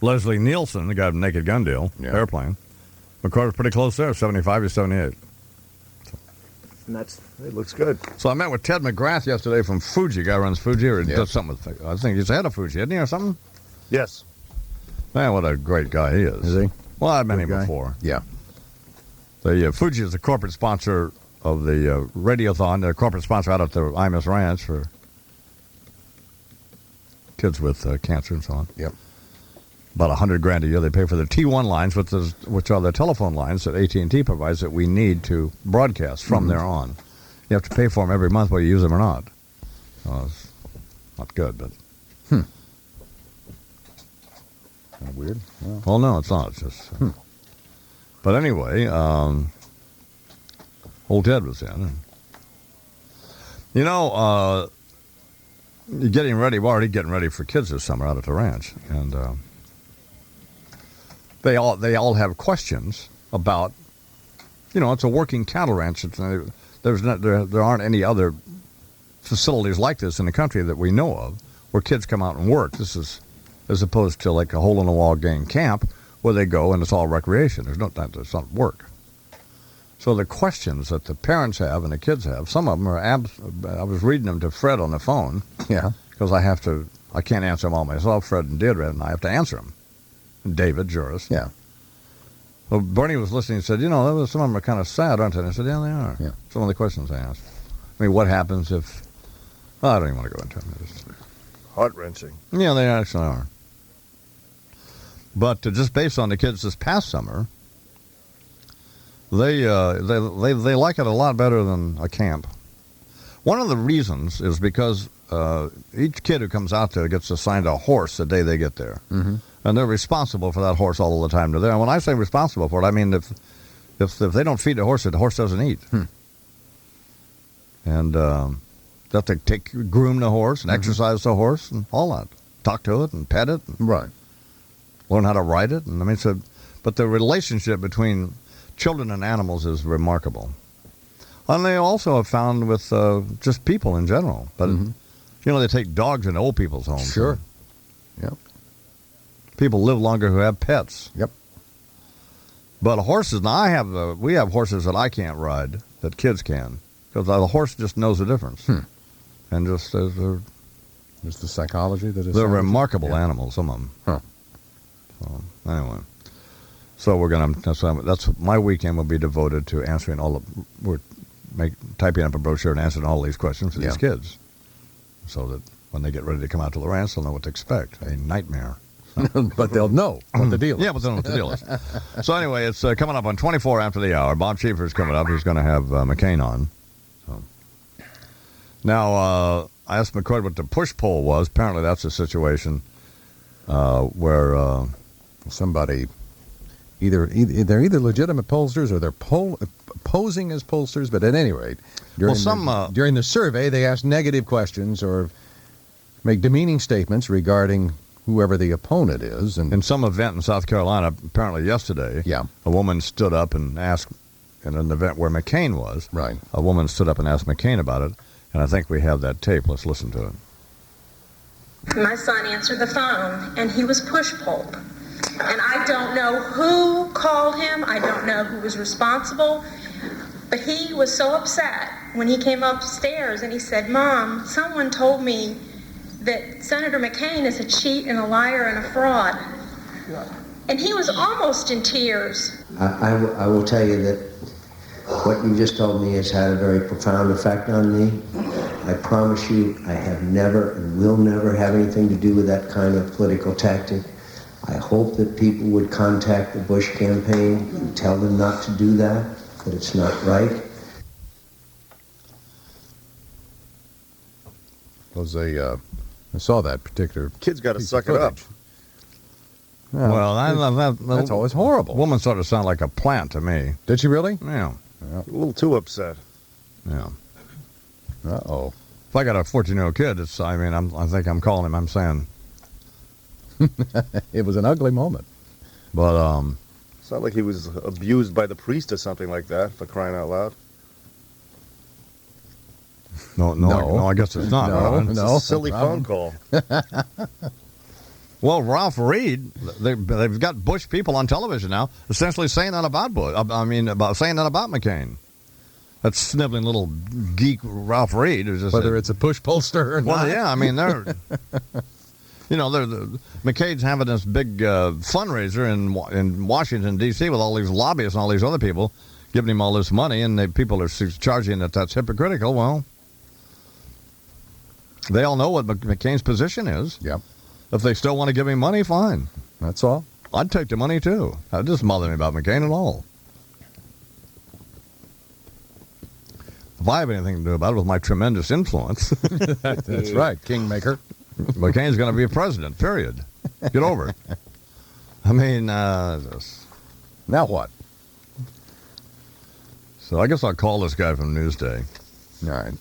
Leslie Nielsen, the guy with Naked Gun Deal, Airplane. McCord's pretty close there, 75 to 78. And it looks good. So I met with Ted McGrath yesterday from Fuji. Guy runs Fuji, or does something with, I think he's the head of Fuji, isn't he, or something? Yes. Man, what a great guy he is. Is he? Well, I've met him before. Yeah. The Fuji is the corporate sponsor of the Radiothon, the corporate sponsor out at the Imus Ranch for kids with cancer and so on. Yep. About $100,000 a year they pay for the T1 lines, which are the telephone lines that AT&T provides that we need to broadcast from there on. You have to pay for them every month whether you use them or not. It's not good, but... Kind of weird. Yeah. Well, no, it's not. It's just... But anyway, old Ted was in. You know, getting ready, we're already getting ready for kids this summer out at the ranch. And they all have questions about, it's a working cattle ranch. There aren't any other facilities like this in the country that we know of where kids come out and work. This is as opposed to like a hole-in-the-wall gang camp where they go and it's all recreation. It's not work. So the questions that the parents have and the kids have, some of them are I was reading them to Fred on the phone. Yeah. Because I can't answer them all myself. Fred and Deirdre, and I have to answer them. And David, Juris. Yeah. Well, Bernie was listening and said, some of them are kind of sad, aren't they? And I said, yeah, they are. Yeah. Some of the questions I asked. I mean, what happens if... Well, I don't even want to go into it. Heart-wrenching. Yeah, they actually are. But just based on the kids this past summer, they like it a lot better than a camp. One of the reasons is because each kid who comes out there gets assigned a horse the day they get there. Mm-hmm. And they're responsible for that horse all the time they're there. And when I say responsible for it, I mean if they don't feed the horse doesn't eat. And they have to groom the horse and exercise the horse and all that. Talk to it and pet it. And right. Learn how to ride it. And I mean, but the relationship between children and animals is remarkable. And they also have found with just people in general. But, they take dogs into old people's homes. Sure. Yep. People live longer who have pets. Yep. But horses, now we have horses that I can't ride that kids can. Because the horse just knows the difference. And just there's the psychology that is. They're remarkable animals, some of them. Huh. So, anyway. So that's my weekend will be devoted to answering typing up a brochure and answering all these questions for these kids. So that when they get ready to come out to the ranch, they'll know what to expect. A nightmare. But they'll know what the deal is. Yeah, but they'll know what the deal is. So anyway, it's coming up on 24 after the hour. Bob Schieffer's coming up. He's going to have McCain on. So. Now, I asked McCord what the push-pull was. Apparently that's a situation where... somebody... They're either legitimate pollsters or they're posing as pollsters, but at any rate, during the survey, they ask negative questions or make demeaning statements regarding whoever the opponent is. And in some event in South Carolina, apparently yesterday, a woman stood up and asked, in an event where McCain was, a woman stood up and asked McCain about it, and I think we have that tape. Let's listen to it. My son answered the phone, and he was push-pulled. And I don't know who called him. I don't know who was responsible. But he was so upset when he came upstairs and he said, Mom, someone told me that Senator McCain is a cheat and a liar and a fraud. And he was almost in tears. I will tell you that what you just told me has had a very profound effect on me. I promise you I have never and will never have anything to do with that kind of political tactic. I hope that people would contact the Bush campaign and tell them not to do that it's not right. I saw that particular... Kid's got to suck it up. Yeah, well, I love that. That's always horrible. Woman sort of sounded like a plant to me. Did she really? Yeah. A little too upset. Yeah. Uh-oh. If I got a 14-year-old kid, I think I'm calling him, I'm saying... It was an ugly moment. But, it's not like he was abused by the priest or something like that, for crying out loud. No, I guess it's not. No, It's a silly phone call. Well, Ralph Reed, they've got Bush people on television now essentially saying that about Bush. About saying that about McCain. That sniveling little geek Ralph Reed. Whether it's a push pollster or not. Well, yeah, I mean, they're... McCain's having this big fundraiser in Washington, D.C. with all these lobbyists and all these other people giving him all this money, and people are charging that that's hypocritical. Well, they all know what McCain's position is. Yep. If they still want to give him money, fine. That's all. I'd take the money, too. That doesn't bother me about McCain at all. If I have anything to do about it with my tremendous influence. That's right, kingmaker. McCain's going to be a president, period. Get over it. I mean, now what? So I guess I'll call this guy from Newsday. All right.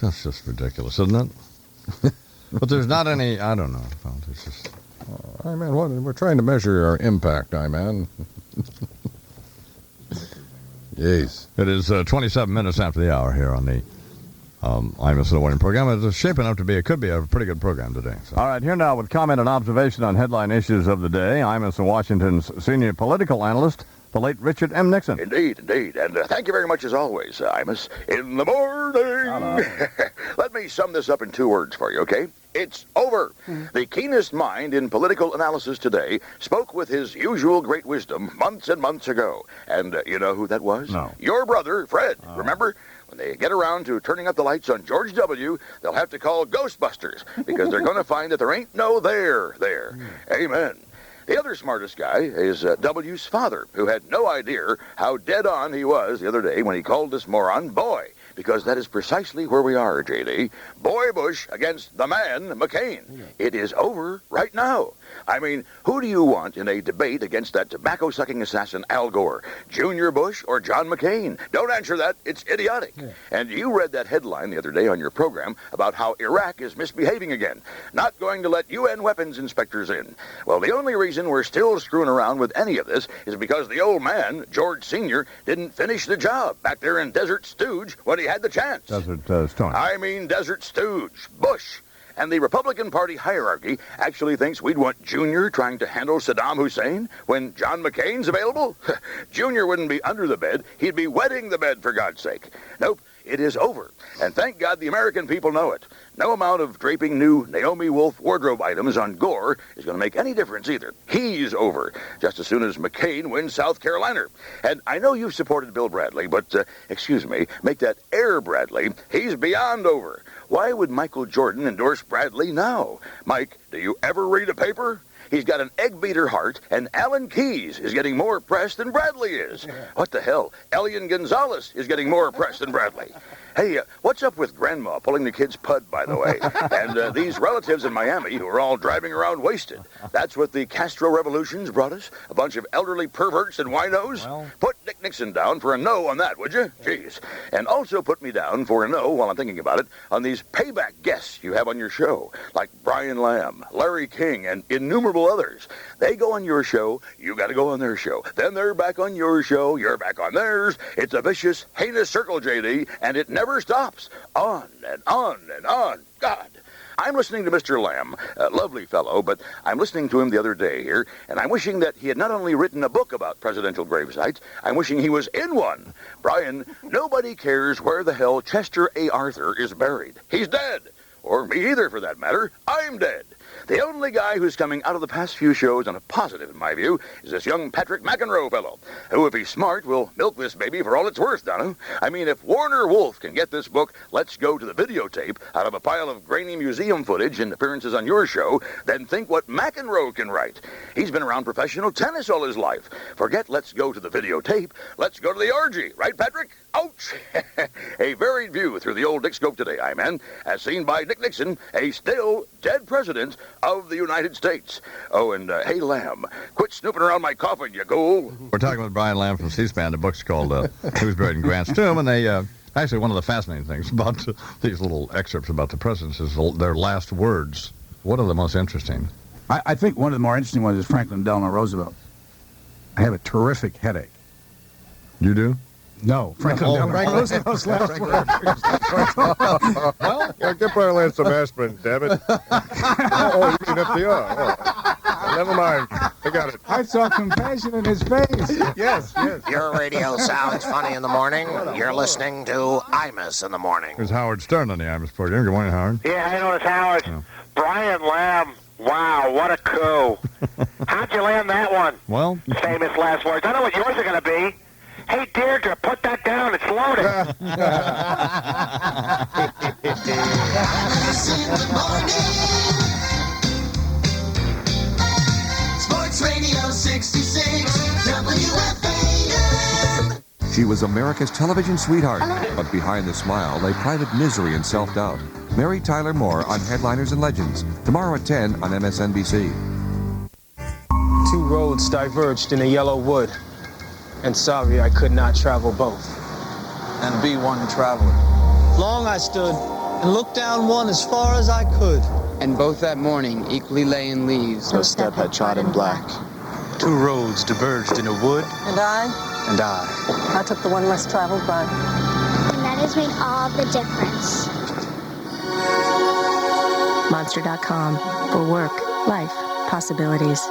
That's just ridiculous, isn't it? But there's not any, I don't know. It's just... man, we're trying to measure our impact, man. Jeez. It is 27 minutes after the hour here on the Imus in the Morning program. It's shaping up to be, it could be a pretty good program today. So. All right, here now with comment and observation on headline issues of the day, Imus in Washington's senior political analyst, the late Richard M. Nixon. Indeed. And thank you very much as always, Imus. In the morning. Let me sum this up in 2 words for you, okay? It's over. The keenest mind in political analysis today spoke with his usual great wisdom months and months ago. And you know who that was? No. Your brother, Fred. Remember? When they get around to turning up the lights on George W., they'll have to call Ghostbusters because they're going to find that there ain't no there. Amen. The other smartest guy is W's father, who had no idea how dead on he was the other day when he called this moron boy, because that is precisely where we are, J.D. Boy Bush against the man McCain. It is over right now. I mean, who do you want in a debate against that tobacco-sucking assassin Al Gore? Junior Bush or John McCain? Don't answer that. It's idiotic. Yeah. And you read that headline the other day on your program about how Iraq is misbehaving again, not going to let UN weapons inspectors in. Well, the only reason we're still screwing around with any of this is because the old man, George Sr., didn't finish the job back there in Desert Stooge when he had the chance. Desert Stooge. I mean Desert Stooge. Bush. And the Republican Party hierarchy actually thinks we'd want Junior trying to handle Saddam Hussein when John McCain's available? Junior wouldn't be under the bed. He'd be wetting the bed, for God's sake. Nope, it is over. And thank God the American people know it. No amount of draping new Naomi Wolf wardrobe items on Gore is going to make any difference either. He's over, just as soon as McCain wins South Carolina. And I know you've supported Bill Bradley, but, excuse me, make that Air Bradley. He's beyond over. Why would Michael Jordan endorse Bradley now? Mike, do you ever read a paper? He's got an egg-beater heart, and Alan Keyes is getting more press than Bradley is. What the hell? Elian Gonzalez is getting more press than Bradley. Hey, what's up with Grandma pulling the kids' pud, by the way? And these relatives in Miami who are all driving around wasted. That's what the Castro revolutions brought us? A bunch of elderly perverts and winos? Well, put Dick Nixon down for a no on that, would you? Jeez. And also put me down for a no, while I'm thinking about it, on these payback guests you have on your show, like Brian Lamb, Larry King, and innumerable others. They go on your show, you got to go on their show. Then they're back on your show, you're back on theirs. It's a vicious, heinous circle, J.D., and it never stops. On and on and on. God. I'm listening to Mr. Lamb, a lovely fellow, but I'm listening to him the other day here, and I'm wishing that he had not only written a book about presidential gravesites, I'm wishing he was in one. Brian, nobody cares where the hell Chester A. Arthur is buried. He's dead. Or me either, for that matter. I'm dead. The only guy who's coming out of the past few shows on a positive, in my view, is this young Patrick McEnroe fellow, who, if he's smart, will milk this baby for all it's worth, Donna. I mean, if Warner Wolf can get this book, Let's Go to the Videotape, out of a pile of grainy museum footage and appearances on your show, then think what McEnroe can write. He's been around professional tennis all his life. Forget Let's Go to the Videotape. Let's go to the orgy. Right, Patrick? Ouch! A varied view through the old Dick Scope today, man, as seen by Dick Nixon, a still dead president of the United States. Oh, and hey, Lamb, quit snooping around my coffin, you ghoul. We're talking with Brian Lamb from C-SPAN. The book's called He Was Buried in Grant's Tomb, and they actually, one of the fascinating things about these little excerpts about the presidents is their last words. What are the most interesting? I think one of the more interesting ones is Franklin Delano Roosevelt. I have a terrific headache. You do? No, Franklin Delano. Frank Roosevelt's last word. Well, I could probably land some aspirin, damn it. Oh, you mean FDR. Oh. Never mind. I got it. I saw compassion in his face. Yes. Your radio sounds funny in the morning. You're listening to Imus in the morning. There's Howard Stern on the Imus program. Good morning, Howard. Yeah, I know it's Howard. Oh. Brian Lamb. Wow, what a coup. How'd you land that one? Well, famous last words. I know what yours are going to be. Hey, Deirdre, put that down. It's loaded. Sports Radio 66, WFAN. She was America's television sweetheart, but behind the smile lay private misery and self-doubt. Mary Tyler Moore on Headliners and Legends, tomorrow at 10 on MSNBC. Two roads diverged in a yellow wood, and sorry I could not travel both. And be one traveler. Long I stood and looked down one as far as I could. And both that morning equally lay in leaves. No step had trod in black. Two roads diverged in a wood. And I took the one less traveled by. And that has made all the difference. Monster.com. For work, life, possibilities.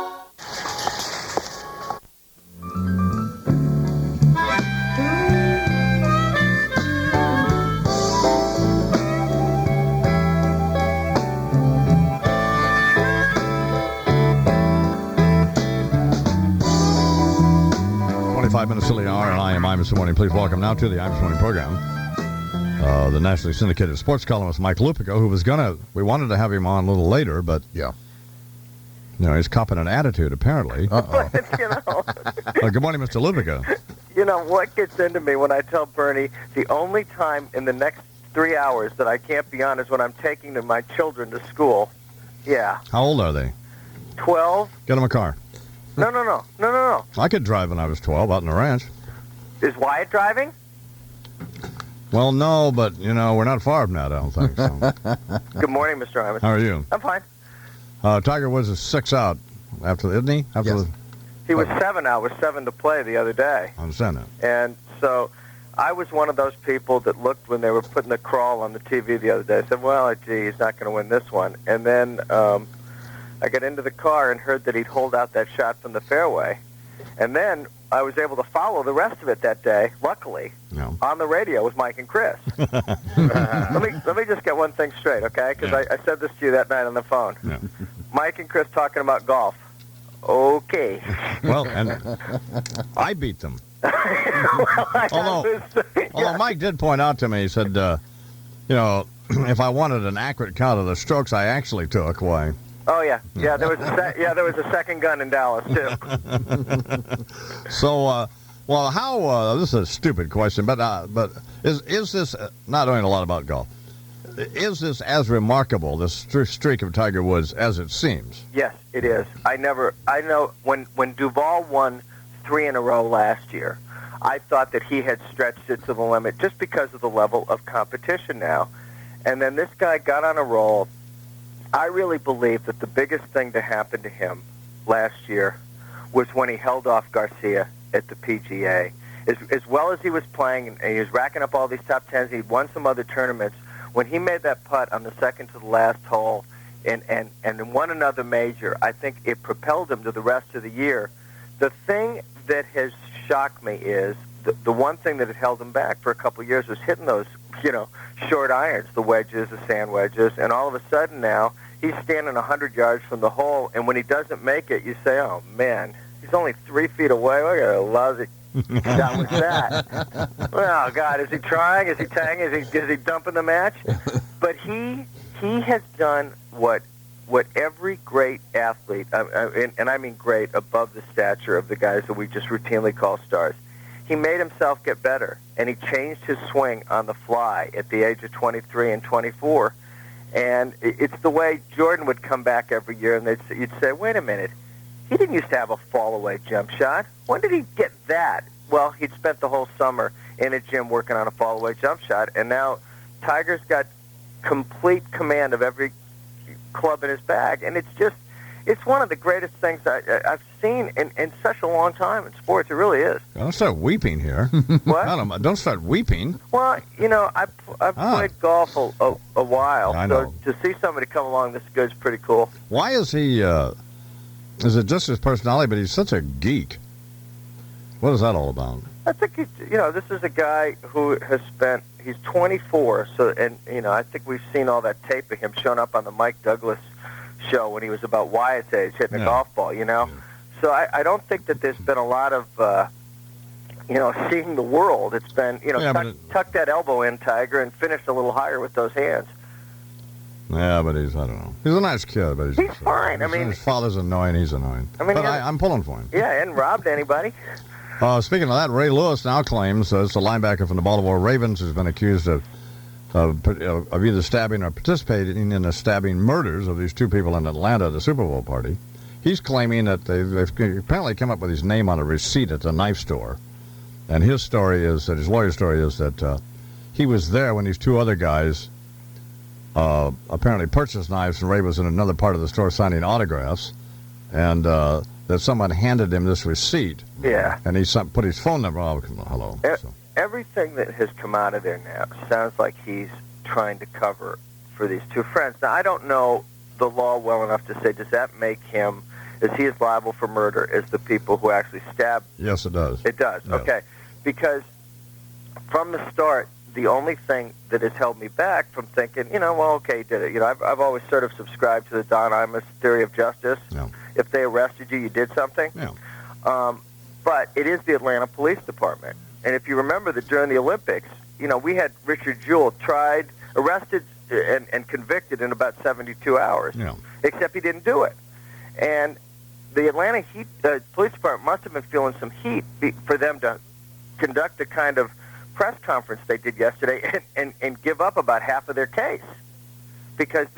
Minutes till the hour, and I am Imus the Morning. Please welcome now to the Imus Morning program the nationally syndicated sports columnist Mike Lupica, who we wanted to have him on a little later, but he's copping an attitude apparently. Good morning, Mr. Lupica. You know what gets into me when I tell Bernie the only time in the next 3 hours that I can't be on is when I'm taking my children to school. Yeah. How old are they? 12. Get them a car. No. I could drive when I was 12 out in the ranch. Is Wyatt driving? Well, no, but, we're not far from that, I don't think. So. Good morning, Mr. Imus. How are you? I'm fine. Tiger Woods is 6 out, isn't he? Yes. He was 7 out, with 7 to play the other day. I understand that. And so I was one of those people that looked when they were putting the crawl on the TV the other day. I said, well, gee, he's not going to win this one. And then I got into the car and heard that he'd hold out that shot from the fairway. And then I was able to follow the rest of it that day, luckily, on the radio with Mike and Chris. Let me just get one thing straight, okay? Because I said this to you that night on the phone. Yeah. Mike and Chris talking about golf. Okay. Well, and I beat them. Although Mike did point out to me, he said, if I wanted an accurate count of the strokes I actually took, why... Oh yeah. There was a second gun in Dallas too. So, how? This is a stupid question, but is this not knowing a lot about golf? Is this as remarkable, this streak of Tiger Woods, as it seems? Yes, it is. I know when Duval won 3 in a row last year, I thought that he had stretched it to the limit just because of the level of competition now, and then this guy got on a roll. I really believe that the biggest thing to happen to him last year was when he held off Garcia at the PGA. As well as he was playing, and he was racking up all these top tens, he'd won some other tournaments. When he made that putt on the second to the last hole and won another major, I think it propelled him to the rest of the year. The thing that has shocked me is the one thing that had held him back for a couple of years was hitting those, short irons, the wedges, the sand wedges, and all of a sudden now he's standing 100 yards from the hole, and when he doesn't make it, you say, oh, man, he's only 3 feet away. Look at a lousy shot was that. Oh, God, is he trying? Is he tagging? Is he dumping the match? But he has done what every great athlete, and I mean great, above the stature of the guys that we just routinely call stars, he made himself get better, and he changed his swing on the fly at the age of 23 and 24. And it's the way Jordan would come back every year, and you'd say, wait a minute, he didn't used to have a fall-away jump shot. When did he get that? Well, he'd spent the whole summer in a gym working on a fall-away jump shot, and now Tiger's got complete command of every club in his bag, and it's one of the greatest things I've seen in such a long time in sports. It really is. Don't start weeping here. What? Don't start weeping. Well, I've played golf a while, I know. so to see somebody come along this good is pretty cool. Why is he? Is it just his personality? But he's such a geek. What is that all about? I think this is a guy who has spent. He's 24, and I think we've seen all that tape of him showing up on the Mike Douglas show when he was about Wyatt's age, hitting a golf ball. So I don't think that there's been a lot of seeing the world. It's been tuck that elbow in, Tiger, and finish a little higher with those hands. Yeah, but I don't know. He's a nice kid, but he's fine. His father's annoying. He's annoying. But I'm pulling for him. Yeah, and robbed anybody. Speaking of that, Ray Lewis now claims it's a linebacker from the Baltimore Ravens who's been accused of either stabbing or participating in the stabbing murders of these two people in Atlanta at the Super Bowl party. He's claiming that they've apparently come up with his name on a receipt at the knife store. And his lawyer's story is that he was there when these two other guys apparently purchased knives, and Ray was in another part of the store signing autographs, and that someone handed him this receipt. Yeah. And he put his phone number. Oh, hello. Everything that has come out of there now sounds like he's trying to cover for these two friends. Now, I don't know the law well enough to say, does that make him, is he as liable for murder as the people who actually stabbed? Yes, it does. It does, yes. Okay. Because from the start, the only thing that has held me back from thinking, he did it. I've always sort of subscribed to the Don Imus theory of justice. Yeah. If they arrested you, you did something. Yeah. But it is the Atlanta Police Department. And if you remember that during the Olympics, we had Richard Jewell tried, arrested, and convicted in about 72 hours. Yeah. Except he didn't do it. And the Atlanta Police Department must have been feeling some heat for them to conduct the kind of press conference they did yesterday and give up about half of their case. Because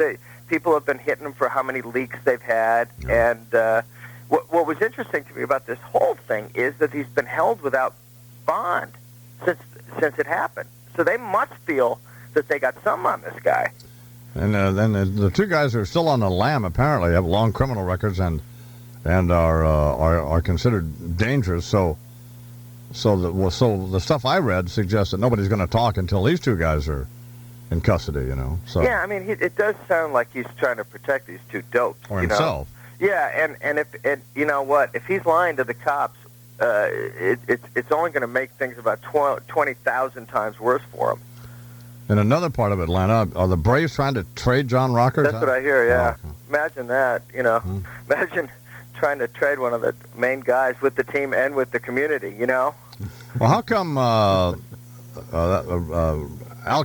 people have been hitting them for how many leaks they've had. Yeah. And what was interesting to me about this whole thing is that he's been held without bond since it happened. So they must feel that they got some on this guy. And then the two guys who are still on the lam apparently have long criminal records and are considered dangerous. So the stuff I read suggests that nobody's going to talk until these two guys are in custody. So yeah, I mean, it does sound like he's trying to protect these two dopes or himself. Yeah, and if you know what, if he's lying to the cops, it's only going to make things about 20,000 times worse for him. In another part of Atlanta, are the Braves trying to trade John Rocker? That's what I hear, yeah. Oh, okay. Imagine that, Imagine trying to trade one of the main guys with the team and with the community, Well, how come Al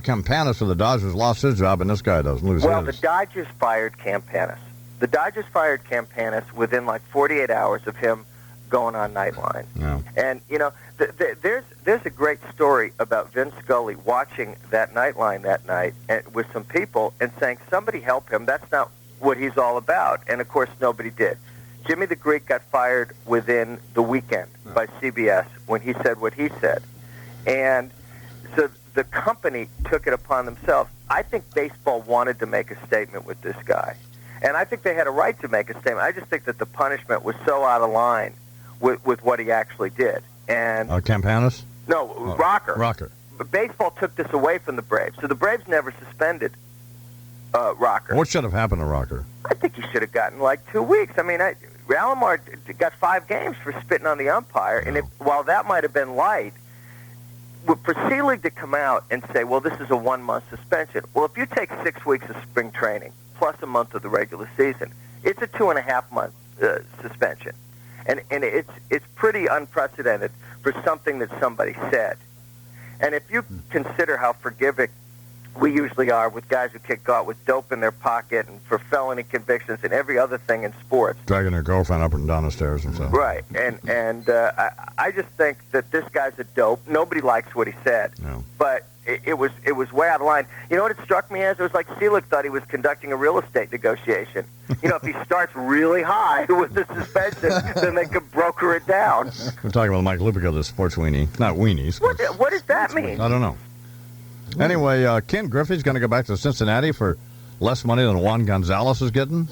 Campanis of the Dodgers lost his job and this guy doesn't lose his? Well, the Dodgers fired Campanis. The Dodgers fired Campanis within like 48 hours of him going on Nightline. Yeah. And, there's a great story about Vin Scully watching that Nightline that night with some people and saying, somebody help him. That's not what he's all about. And, of course, nobody did. Jimmy the Greek got fired within the weekend by CBS when he said what he said. And so the company took it upon themselves. I think baseball wanted to make a statement with this guy. And I think they had a right to make a statement. I just think that the punishment was so out of line with what he actually did. And Campanis? No, Rocker. Rocker. But baseball took this away from the Braves. So the Braves never suspended Rocker. What should have happened to Rocker? I think he should have gotten like 2 weeks. I mean, Alomar got 5 games for spitting on the umpire. No. And while that might have been light, for Selig to come out and say, well, this is a 1-month suspension. Well, if you take 6 weeks of spring training plus a month of the regular season, it's a 2.5-month suspension. And it's pretty unprecedented for something that somebody said. And if you consider how forgiving we usually are with guys who get caught with dope in their pocket and for felony convictions and every other thing in sports. Dragging their girlfriend up and down the stairs and stuff. Right. And I just think that this guy's a dope. Nobody likes what he said. No. But it was way out of line. You know what it struck me as? It was like Selig thought he was conducting a real estate negotiation. If he starts really high with the suspension, then they could broker it down. We're talking about Mike Lupica, the sports weenie. Not weenies. What does that mean? I don't know. Anyway, Ken Griffey's going to go back to Cincinnati for less money than Juan Gonzalez is getting.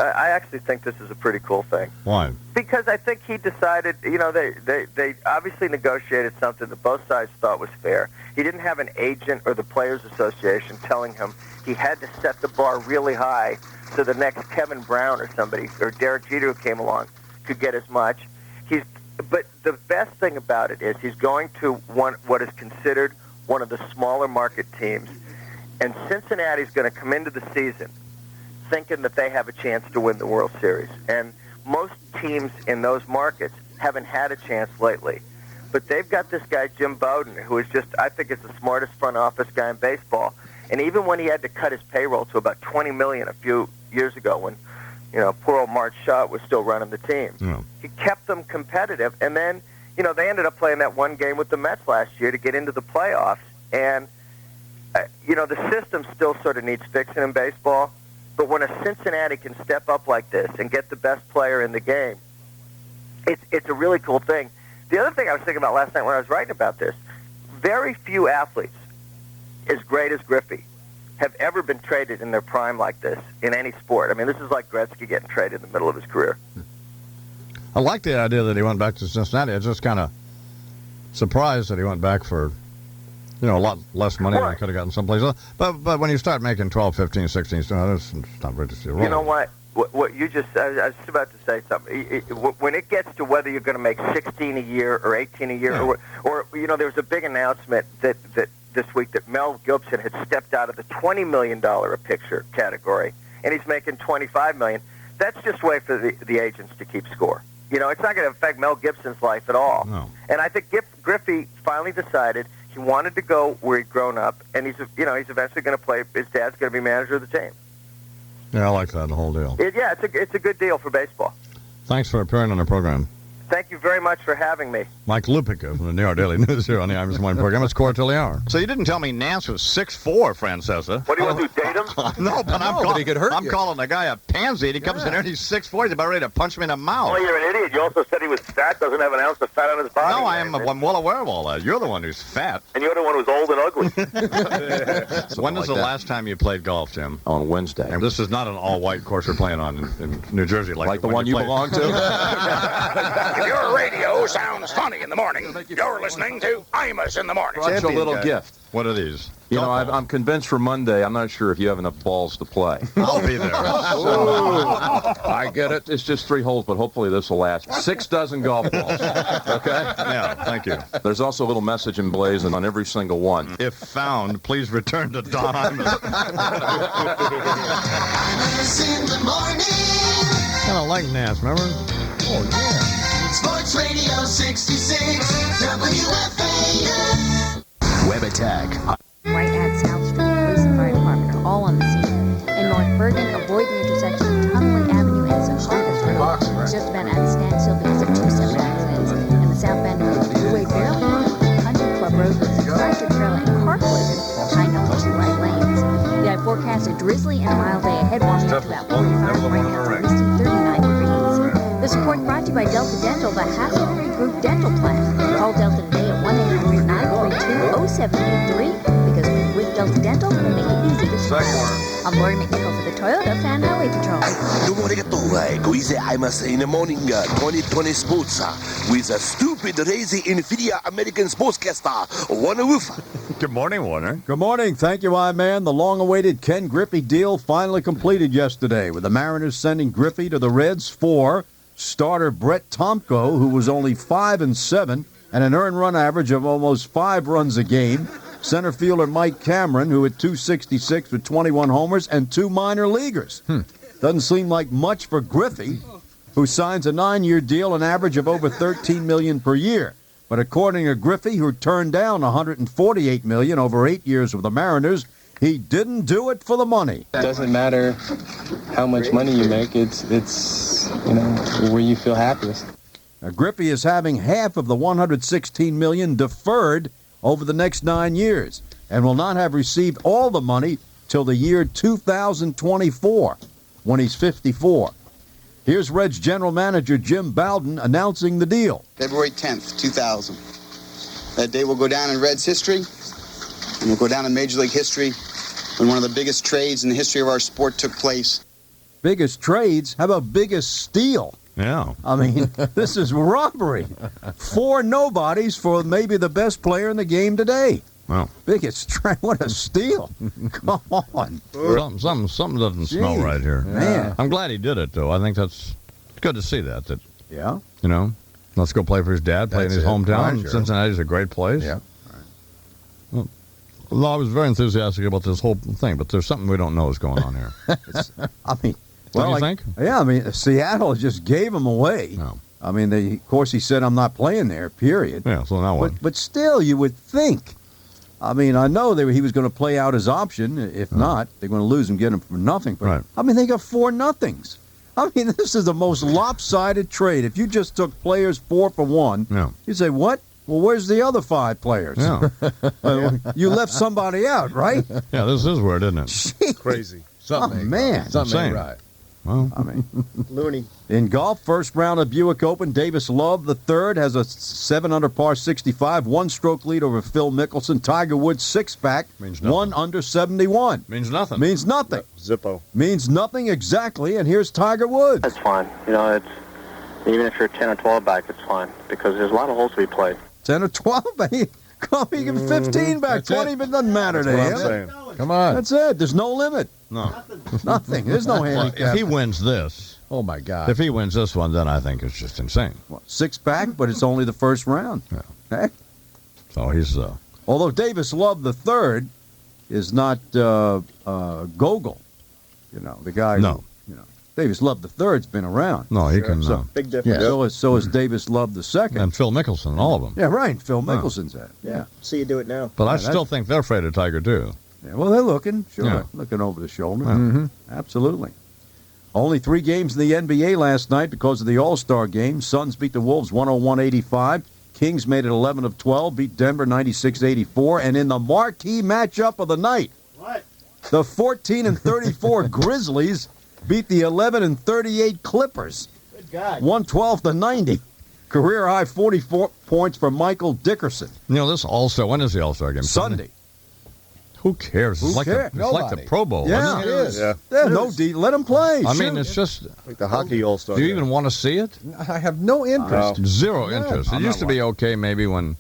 I actually think this is a pretty cool thing. Why? Because I think he decided, they obviously negotiated something that both sides thought was fair. He didn't have an agent or the Players Association telling him he had to set the bar really high so the next Kevin Brown or somebody, or Derek Jeter who came along, could get as much. But the best thing about it is he's going to what is considered one of the smaller market teams, and Cincinnati's going to come into the season thinking that they have a chance to win the World Series. And most teams in those markets haven't had a chance lately. But they've got this guy, Jim Bowden, who is just, I think, is the smartest front office guy in baseball. And even when he had to cut his payroll to about $20 million a few years ago when, poor old Mark Schott was still running the team, he kept them competitive. And then, they ended up playing that one game with the Mets last year to get into the playoffs. And, the system still sort of needs fixing in baseball. But when a Cincinnati can step up like this and get the best player in the game, it's a really cool thing. The other thing I was thinking about last night when I was writing about this, very few athletes as great as Griffey have ever been traded in their prime like this in any sport. I mean, this is like Gretzky getting traded in the middle of his career. I like the idea that he went back to Cincinnati. I was just kind of surprised that he went back for, a lot less money than he could have gotten someplace else. But when you start making 12, 15, 16, it's not really to You know what? What you just, I was just about to say something. When it gets to whether you're going to make 16 a year or 18 a year, or there was a big announcement that this week that Mel Gibson had stepped out of the $20 million a picture category, and he's making $25 million. That's just a way for the agents to keep score. It's not going to affect Mel Gibson's life at all. No. And I think Griffey finally decided he wanted to go where he'd grown up, and he's eventually going to play. His dad's going to be manager of the team. Yeah, I like that, the whole deal. It's a good deal for baseball. Thanks for appearing on the program. Thank you very much for having me. Mike Lupica from the New York Daily News here on the Imus Morning Program. It's quarter till the hour. So you didn't tell me Nance was 6'4", Francesa. What do you want to do, date him? No, but I'm you. calling the guy a pansy, and he comes in there and he's 6'4". He's about ready to punch me in the mouth. Oh, you're an idiot. You also said he was fat, doesn't have an ounce of fat on his body. No, I'm well aware of all that. You're the one who's fat. And you're the one who's old and ugly. So when was the last time you played golf, Jim? On Wednesday. And this is not an all-white course we're playing on in New Jersey. Like the one you belong to? If your radio sounds funny in the morning, you're listening to Imus in the morning. It's a little gift. What are these? I'm convinced for Monday, I'm not sure if you have enough balls to play. I'll be there. I get it. It's just 3 holes, but hopefully this will last. 6 dozen golf balls. Okay? Yeah, thank you. There's also a little message emblazoned on every single one. If found, please return to Don Imus. Imus in the morning. Kind of like Nance, remember? Oh, yeah. Sports Radio 66, WFAN. Web attack. Right at South Street, police and fire department are all on the scene. In North Bergen, avoid the intersection of Tunneling Avenue and St. Marcus Road. It's just about at a standstill because of 2 separate accidents. And the South Bend Road freeway barely moving. Country Club Road is a tractor trailer and car collision tying up the 2 right lanes. The forecast a drizzly and mild day ahead, warming up to about 45 right now to a misty 39 degrees. This report brought to you by Delta Dental, the hassle-free group dental plan. Call Delta today at 1-800-932-0783 because with Delta Dental, we'll make it easy to smile. I'm Lori McNichol for the Toyota Fan Highway Patrol. Imus in the morning 2020 sports with a stupid, lazy, inferior American sportscaster, Warner Wolf. Good morning, Warner. Good morning. Thank you, my man. The long-awaited Ken Griffey deal finally completed yesterday, with the Mariners sending Griffey to the Reds for starter Brett Tomko, who was only 5-7 and an earned run average of almost 5 runs a game. Center fielder Mike Cameron, who hit .266 with 21 homers and 2 minor leaguers. Doesn't seem like much for Griffey, who signs a 9-year deal, an average of over $13 million per year. But according to Griffey, who turned down $148 million over 8 years with the Mariners, he didn't do it for the money. It doesn't matter how much money you make. It's where you feel happiest. Now, Griffey is having half of the $116 million deferred over the next 9 years and will not have received all the money till the year 2024, when he's 54. Here's Reds general manager Jim Bowden announcing the deal. February 10th, 2000. That day will go down in Reds history, and will go down in Major League history when one of the biggest trades in the history of our sport took place. Biggest trades? How about biggest steal? Yeah. I mean, this is robbery. 4 nobodies for maybe the best player in the game today. Wow. Biggest trade. What a steal. Come on. Something doesn't smell right here. Man. I'm glad he did it, though. I think that's good to see that. Yeah. You know, let's go play for his dad, play in his hometown. Right, sure. Cincinnati's a great place. Yeah. Well, I was very enthusiastic about this whole thing, but there's something we don't know is going on here. I mean, Don't you think? Yeah, I mean, Seattle just gave him away. No. I mean, of course, he said, I'm not playing there, period. Yeah, so now what? But still, you would think. I mean, I know he was going to play out his option. If not, they're going to lose him, get him for nothing. But, Right. I mean, they got 4 nothings. I mean, this is the most lopsided trade. If you just took players 4 for 1, you'd say, what? Well, where's the other 5 players? Yeah. You left somebody out, right? Yeah, this is weird, isn't it? Crazy. Something ain't man. right. Something ain't Insane. right. Well, I mean, Looney. in golf, first round of Buick Open, Davis Love III has a 7-under par 65, 1-stroke lead over Phil Mickelson. Tiger Woods 6-pack, Means nothing. 1 under 71. Means nothing. Means nothing. Zippo. Means nothing exactly, and here's Tiger Woods. That's fine. You know, it's even if you're 10 or 12 back, it's fine because there's a lot of holes to be played. 10 or 12, baby. Come on, you get 15 back, 20, but it doesn't matter to That's what him. I'm saying. Come on. That's it. There's no limit. No. Nothing. There's no Well, handicap. if he wins this, Oh, my God. if he wins this one, then I think it's just insane. 6-pack, but it's only the first round. Yeah. Heck. So he's Although Davis Love III is not Gogol, you know, the guy. No. You know, Davis Love III's been around. no, he can. So, Big difference. yeah, so is Davis Love II. And Phil Mickelson, all of them. Yeah, right. Phil Mickelson's at. Yeah. See you do it now. But I Yeah, still think they're afraid of Tiger too. Yeah. Well, they're looking. Sure. Yeah. Looking over the shoulder. Yeah. Mm-hmm. Absolutely. Only 3 games in the NBA last night because of the All-Star game. Suns beat the Wolves 101-85. Kings made it 11 of 12, beat Denver 96-84. And in the marquee matchup of the night, the 14-34 Grizzlies beat the 11-38 Clippers. Good God. 112-90. Career high 44 points for Michael Dickerson. You know, this All-Star, when is the All-Star game? Sunday. Who cares? Who It's cares? like the Pro Bowl. Yeah, isn't It is. Yeah. Yeah, no D. Let them play. I Shoot. mean, it's just, Like the hockey all-star. do you even want to see it? I have no interest. Zero Yeah, interest. It I'm used not to be okay maybe when,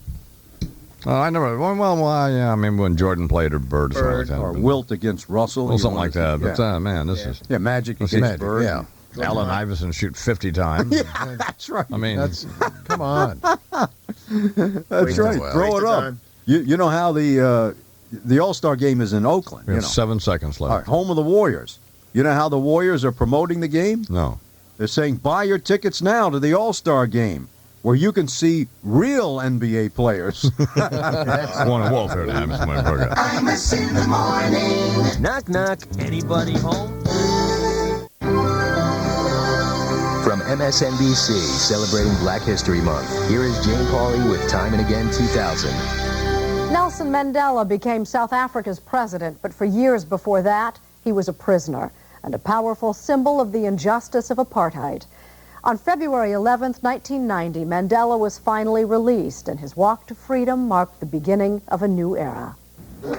I never, yeah, I mean when Jordan played or Bird or something like that. Or But- Wilt against Russell. Well, You something wanna like see- that. But, yeah. man, this is, Yeah, Magic Let's against see. Bird. Yeah. Allen Iverson shoot 50 times. Yeah, that's right. I mean, That's come on. That's right. Well, Throw it up. You know how the All-Star game is in Oakland. we You have know. 7 seconds left. All right, home of the Warriors. You know how the Warriors are promoting the game? No. They're saying buy your tickets now to the All-Star game, where you can see real NBA players. One of welfare times, my program. Imus in the morning. Knock, knock. Anybody home? From MSNBC, celebrating Black History Month, here is Jane Pauley with Time and Again 2000. Nelson Mandela became South Africa's president, but for years before that, he was a prisoner and a powerful symbol of the injustice of apartheid. On February 11th, 1990, Mandela was finally released, and his walk to freedom marked the beginning of a new era.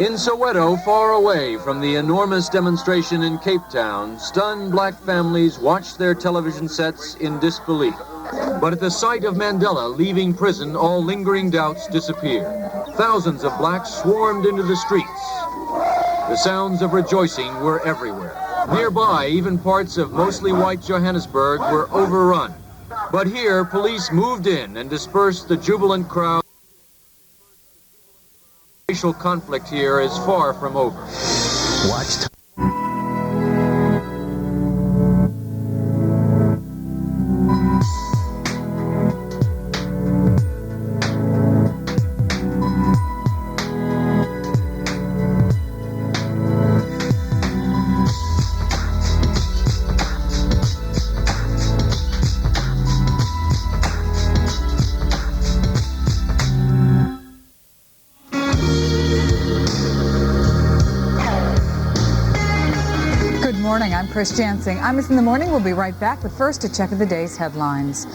In Soweto, far away from the enormous demonstration in Cape Town, stunned black families watched their television sets in disbelief. But at the sight of Mandela leaving prison, all lingering doubts disappeared. Thousands of blacks swarmed into the streets. The sounds of rejoicing were everywhere. Nearby, even parts of mostly white Johannesburg were overrun. But here, police moved in and dispersed the jubilant crowd. Racial conflict here is far from over. Watch Good morning, I'm Chris Jansing. Imus in the Morning. We'll be right back, but first a check of the day's headlines.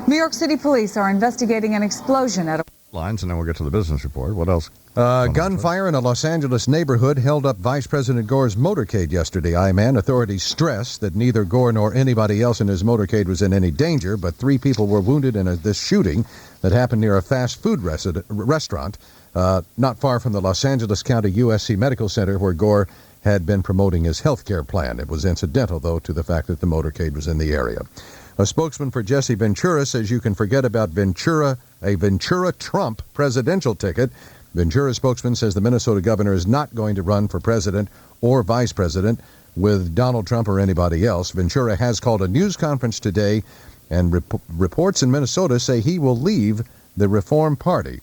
New York City police are investigating an explosion at a lines, and then we'll get to the business report. What else? Gunfire in a Los Angeles neighborhood held up Vice President Gore's motorcade yesterday. I-Man, authorities stressed that neither Gore nor anybody else in his motorcade was in any danger, but 3 people were wounded in this shooting that happened near a fast food restaurant not far from the Los Angeles County USC Medical Center where Gore had been promoting his health care plan. It was incidental, though, to the fact that the motorcade was in the area. A spokesman for Jesse Ventura says you can forget about a Ventura-Trump presidential ticket. Ventura's spokesman says the Minnesota governor is not going to run for president or vice president with Donald Trump or anybody else. Ventura has called a news conference today, and reports in Minnesota say he will leave the Reform Party.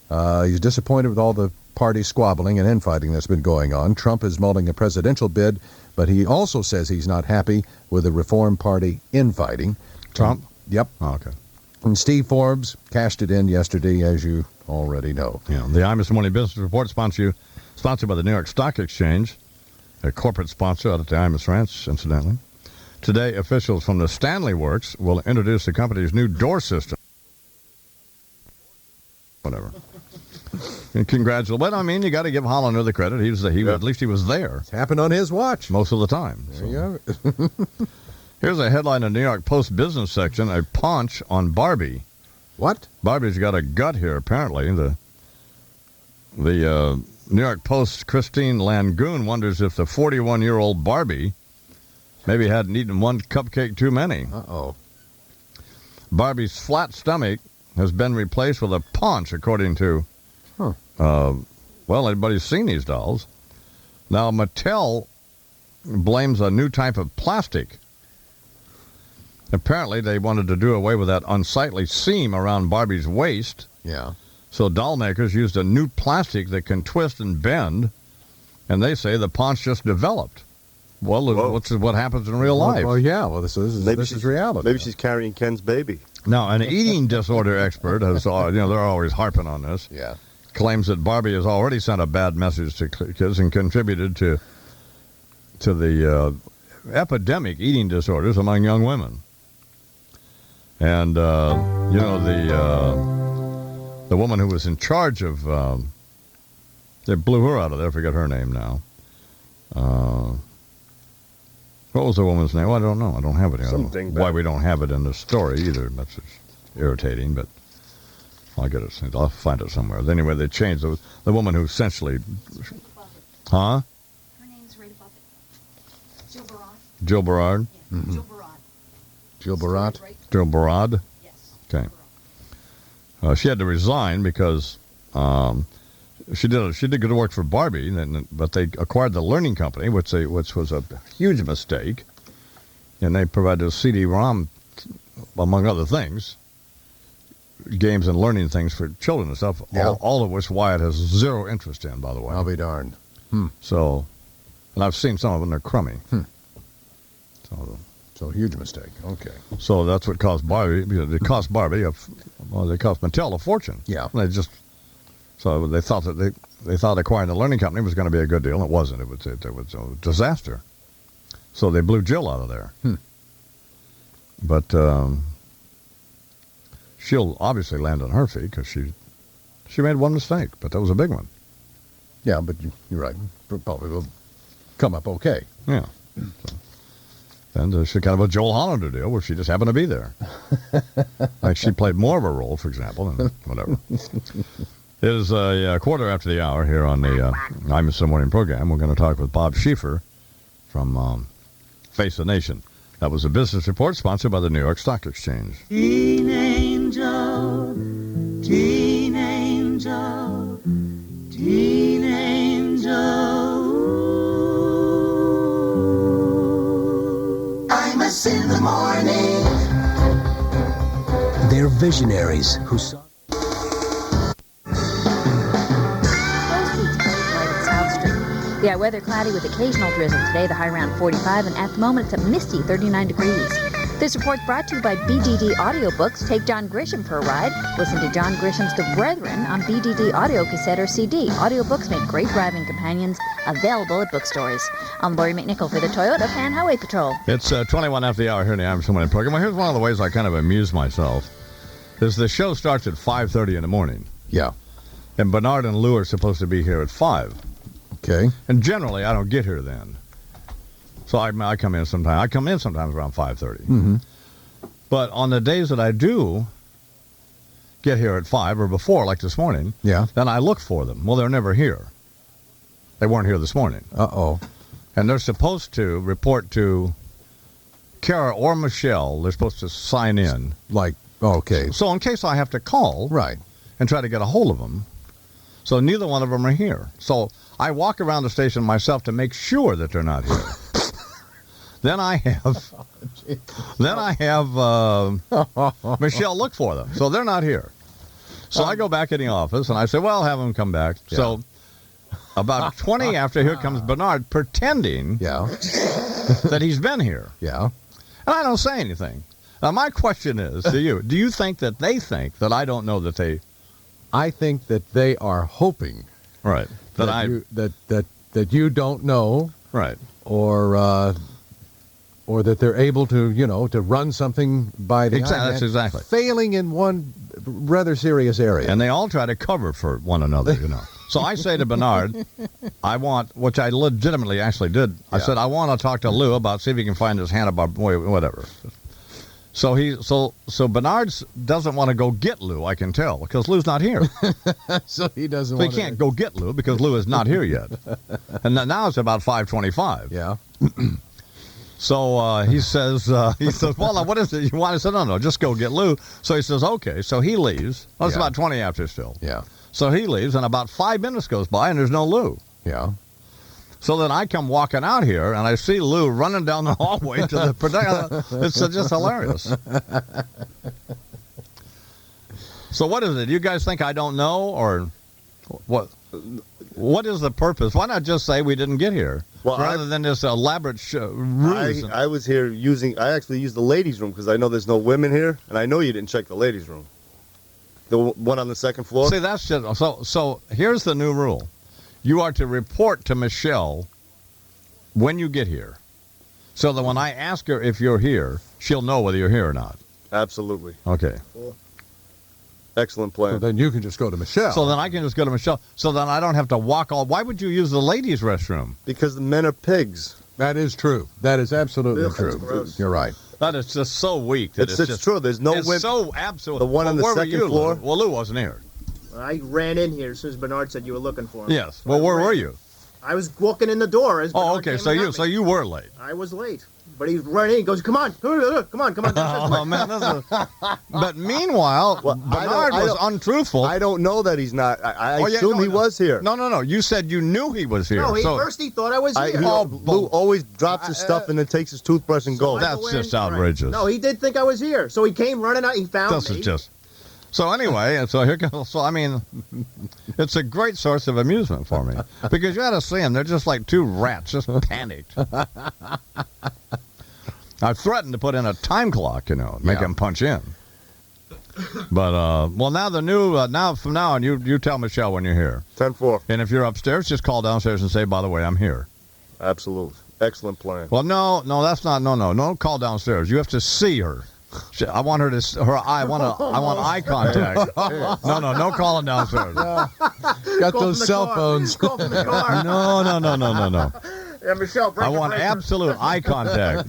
He's disappointed with all the party squabbling and infighting that's been going on. Trump is mulling a presidential bid, but he also says he's not happy with the Reform Party infighting. Trump? Yep. Oh, okay. And Steve Forbes cashed it in yesterday, as you already know. Yeah, the Imus Morning Business Report sponsored by the New York Stock Exchange, a corporate sponsor out at the Imus Ranch, incidentally. Today, officials from the Stanley Works will introduce the company's new door system. Whatever. And congratulations. But, I mean, you got to give Hollander the credit. At least he was there. It's happened on his watch. Most of the time. There you have it. Here's a headline in the New York Post business section, a paunch on Barbie. What? Barbie's got a gut here, apparently. The New York Post's Christine Langoon wonders if the 41-year-old Barbie maybe hadn't eaten one cupcake too many. Uh-oh. Barbie's flat stomach has been replaced with a paunch, according to, anybody's seen these dolls. Now, Mattel blames a new type of plastic. Apparently, they wanted to do away with that unsightly seam around Barbie's waist. Yeah. So doll makers used a new plastic that can twist and bend, and they say the paunch just developed. Well, what happens in real life. Well, yeah. Well, this is reality. Maybe she's carrying Ken's baby. Now, an eating disorder expert has, they're always harping on this. Yeah. Claims that Barbie has already sent a bad message to kids and contributed to the epidemic eating disorders among young women. And the woman who was in charge of they blew her out of there. I forget her name now. What was the woman's name? Well, I don't know. I don't have it here. Something why we don't have it in the story either. That's just irritating, but I'll get it. I'll find it somewhere. Anyway, they changed the woman who essentially... Huh? Her name's right above it. Jill Barad. Jill Barad? Yeah, mm-hmm. Jill Barad. Jill Barad? Jill Barad? Yes. Okay. She had to resign because she did good work for Barbie, but they acquired the Learning Company, which was a huge mistake, and they provided a CD-ROM, among other things, games and learning things for children and stuff. Yeah. All of which Wyatt has zero interest in, by the way. I'll be darned. So, and I've seen some of them; they're crummy. So huge mistake. Okay. So that's what cost Barbie. It cost Barbie. They cost Mattel a fortune. Yeah. So they thought that they thought acquiring the Learning Company was going to be a good deal, and it wasn't. It was a disaster. So they blew Jill out of there. But she'll obviously land on her feet because she made one mistake, but that was a big one. Yeah, but you're right. Probably will come up okay. Yeah. And she kind of a Joel Hollander deal where she just happened to be there. Like she played more of a role, for example, and whatever. It is a quarter after the hour here on the Imus in the Morning program. We're going to talk with Bob Schieffer from Face the Nation. That was a business report sponsored by the New York Stock Exchange. Teen Angel, Teen Angel, Teen Angel. Imus in the morning. They're visionaries who saw... Yeah, weather cloudy with occasional drizzle. Today, the high around 45, and at the moment, it's a misty 39 degrees. This report's brought to you by BDD Audiobooks. Take John Grisham for a ride. Listen to John Grisham's The Brethren on BDD audio cassette or CD. Audiobooks make great driving companions, available at bookstores. I'm Lori McNichol for the Toyota Fan Highway Patrol. It's 21 after the hour here in the Imus in the Morning program. Well, here's one of the ways I kind of amuse myself. Is the show starts at 5:30 in the morning. Yeah. And Bernard and Lou are supposed to be here at 5. Okay. And generally, I don't get here then. So I come in sometime. I come in sometimes around 5:30. Mm-hmm. But on the days that I do get here at 5 or before, like this morning, yeah, then I look for them. Well, they're never here. They weren't here this morning. Uh-oh. And they're supposed to report to Kara or Michelle. They're supposed to sign in. Like, okay. So in case I have to call right, and try to get a hold of them. So neither one of them are here. So I walk around the station myself to make sure that they're not here. Then I have Michelle look for them. So they're not here. So I go back in the office and I say, well, have them come back. Yeah. So about 20 after, here comes Bernard pretending that he's been here. Yeah. And I don't say anything. Now, my question is to you, do you think that they think that I don't know that they... I think that they are hoping. Right. That you don't know. Right. Or that they're able to, to run something by the eye. That's exactly. Failing in one rather serious area. And they all try to cover for one another, So I say to Bernard, which I legitimately actually did, I said, I want to talk to Lou about, see if he can find his handlebar, whatever. So Bernard doesn't want to go get Lou, I can tell, because Lou's not here. So he doesn't. So he can't go get Lou because Lou is not here yet. And now it's about 5:25. Yeah. So he says, well, what is it you want? I said, no, just go get Lou. So he says, okay. So he leaves. Well, it's about 20 after still. Yeah. So he leaves, and about 5 minutes goes by, and there's no Lou. Yeah. So then I come walking out here, and I see Lou running down the hallway to the production. It's just hilarious. So what is it? You guys think I don't know, or what? What is the purpose? Why not just say we didn't get here, rather than this elaborate ruse? I was here I actually used the ladies' room because I know there's no women here, and I know you didn't check the ladies' room. The one on the second floor? See, that's just... So here's the new rule. You are to report to Michelle when you get here, so that when I ask her if you're here, she'll know whether you're here or not. Absolutely. Okay. Cool. Excellent plan. So then you can just go to Michelle. So then I can just go to Michelle. So then I don't have to walk all... Why would you use the ladies' restroom? Because the men are pigs. That is true. That is absolutely true. You're right. That is just so weak. It's true. There's no women. It's so absolutely... The one on the second floor? Well, Lou wasn't here. I ran in here as soon as Bernard said you were looking for him. Yes. Well, where were you? I was walking in the door as Bernard okay. came So you were late. I was late. But he ran in. He goes, come on. Oh, man. But meanwhile, Bernard was untruthful. I don't know that he's not. I assume he was here. No. You said you knew he was here. No, first he thought I was here. Lou always drops his stuff and then takes his toothbrush and goes. That's just outrageous. No, he did think I was here. So he came running out. He found me. This is just... So anyway, and so here goes. So I mean, it's a great source of amusement for me because you got to see them. They're just like two rats, just panicked. I threatened to put in a time clock, make them punch in. But now the new now from now on, you tell Michelle when you're here. 10-4. And if you're upstairs, just call downstairs and say, by the way, I'm here. Absolutely, excellent plan. Well, no, that's not. No. Call downstairs. You have to see her. I want her to. I want eye contact. No calling downstairs. Got those cell phones. No. Yeah, Michelle. I want absolute eye contact.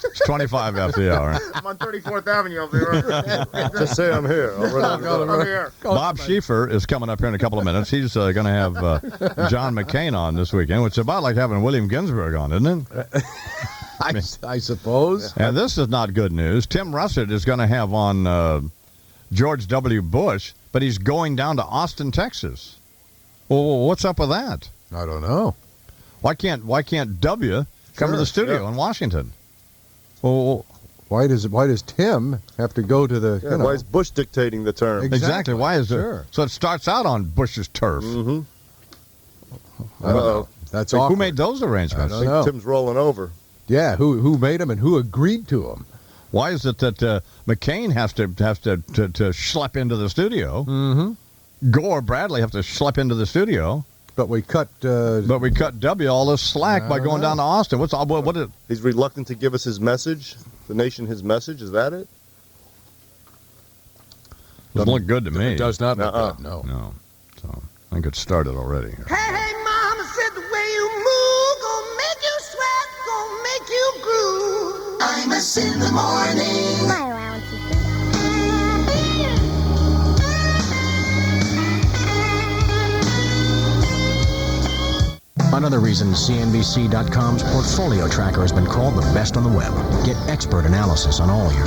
It's 25 after the hour. I'm on 34th Avenue over there. Just say I'm here. I'm here. Bob Schieffer is coming up here in a couple of minutes. He's going to have John McCain on this weekend, which is about like having William Ginsburg on, isn't it? I suppose. And this is not good news. Tim Russert is going to have on George W. Bush, but he's going down to Austin, Texas. Well, what's up with that? I don't know. Why can't W come to the studio in Washington? Well, why does Tim have to go to the? Why is Bush dictating the term? Exactly. Why is it? So it starts out on Bush's turf. Mm-hmm. That's who made those arrangements? I think Tim's rolling over. Yeah, who made them and who agreed to them? Why is it that McCain has to schlep into the studio? Mm-hmm. Gore Bradley have to schlep into the studio. But we cut W all this slack by going down to Austin. What is? He's reluctant to give us his message, the nation his message. Is that it? Doesn't look good to me. It does not look good, no. No. So I think it started already. Hey, mama said the way you move gonna make you sweat, gonna make you groove. Imus in the morning. My allowance is Another reason CNBC.com's portfolio tracker has been called the best on the web. Get expert analysis on all your...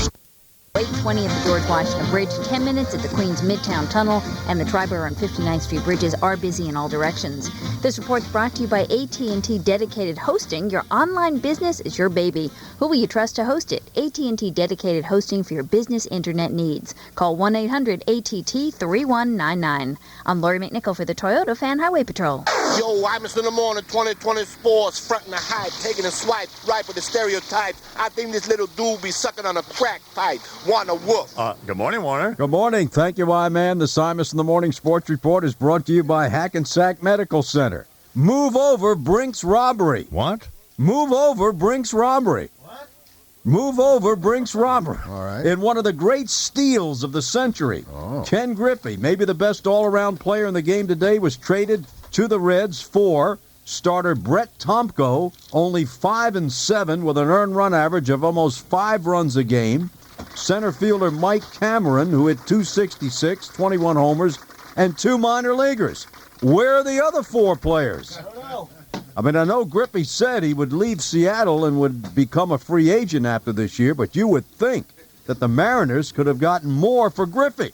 820 at the George Washington Bridge, 10 minutes at the Queens Midtown Tunnel, and the Triborough and 59th Street bridges are busy in all directions. This report's brought to you by AT&T Dedicated Hosting. Your online business is your baby. Who will you trust to host it? AT&T Dedicated Hosting for your business internet needs. Call 1-800-ATT-3199. I'm Lori McNichol for the Toyota Fan Highway Patrol. Yo, Imus in the morning, 2020 sports, front and the hype, taking a swipe, right with the stereotypes. I think this little dude be sucking on a crack pipe. Want a woof. Good morning, Warner. Good morning. Thank you, my man. The Imus in the Morning Sports Report is brought to you by Hackensack Medical Center. Move over, Brinks robbery. What? Move over, Brinks robbery. What? Move over, Brinks robbery. All right. In one of the great steals of the century, Ken Griffey, maybe the best all-around player in the game today, was traded to the Reds for starter Brett Tomko, only 5-7 with an earned run average of almost 5 runs a game. Center fielder Mike Cameron, who hit .266, 21 homers, and 2 minor leaguers. Where are the other 4 players? I don't know. I know Griffey said he would leave Seattle and would become a free agent after this year, but you would think that the Mariners could have gotten more for Griffey.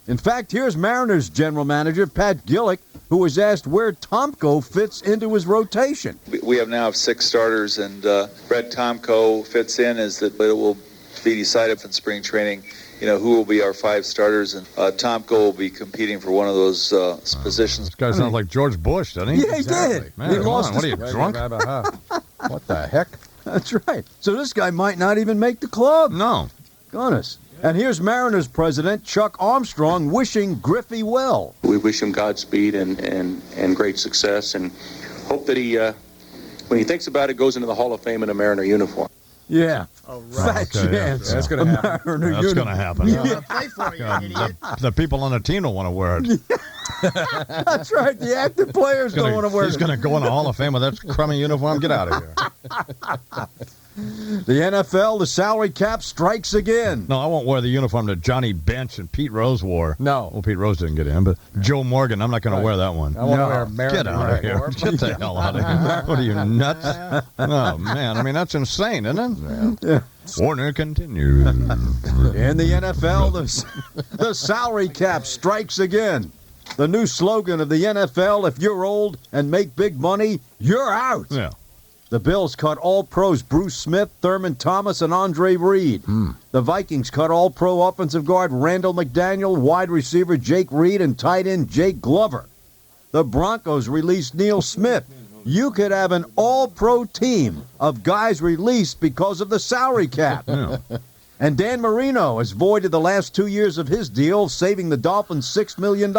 In fact, here's Mariners general manager Pat Gillick, who was asked where Tomko fits into his rotation. We have now 6 starters, and Brett Tomko fits in as that, but it will be decided in spring training, who will be our 5 starters, and Tomko will be competing for one of those positions. This guy sounds like George Bush, doesn't he? Yeah, he did. Man, He lost what are you, drunk? What the heck? That's right. So this guy might not even make the club. No. Goodness. And here's Mariners president Chuck Armstrong wishing Griffey well. We wish him Godspeed and great success, and hope that he, when he thinks about it, goes into the Hall of Fame in a Mariner uniform. Yeah. Fat chance. That's going to happen. That's going to happen. Yeah. Play for you, idiot. The people on the team don't want to wear it. That's right. The active players don't want to wear it. He's going to go in the Hall of Fame with that crummy uniform. Get out of here. The NFL, the salary cap strikes again. No, I won't wear the uniform that Johnny Bench and Pete Rose wore. No. Well, Pete Rose didn't get in, but Joe Morgan, I'm not going to wear that one. I won't wear Mariner. Get out of here. Get the hell out of here. What are you, nuts? Oh, man. That's insane, isn't it? Yeah. Warner continues. In the NFL, the salary cap strikes again. The new slogan of the NFL, if you're old and make big money, you're out. Yeah. The Bills cut All-Pros Bruce Smith, Thurman Thomas, and Andre Reed. The Vikings cut All-Pro offensive guard Randall McDaniel, wide receiver Jake Reed, and tight end Jake Glover. The Broncos released Neil Smith. You could have an All-Pro team of guys released because of the salary cap. Yeah. And Dan Marino has voided the last 2 years of his deal, saving the Dolphins $6 million.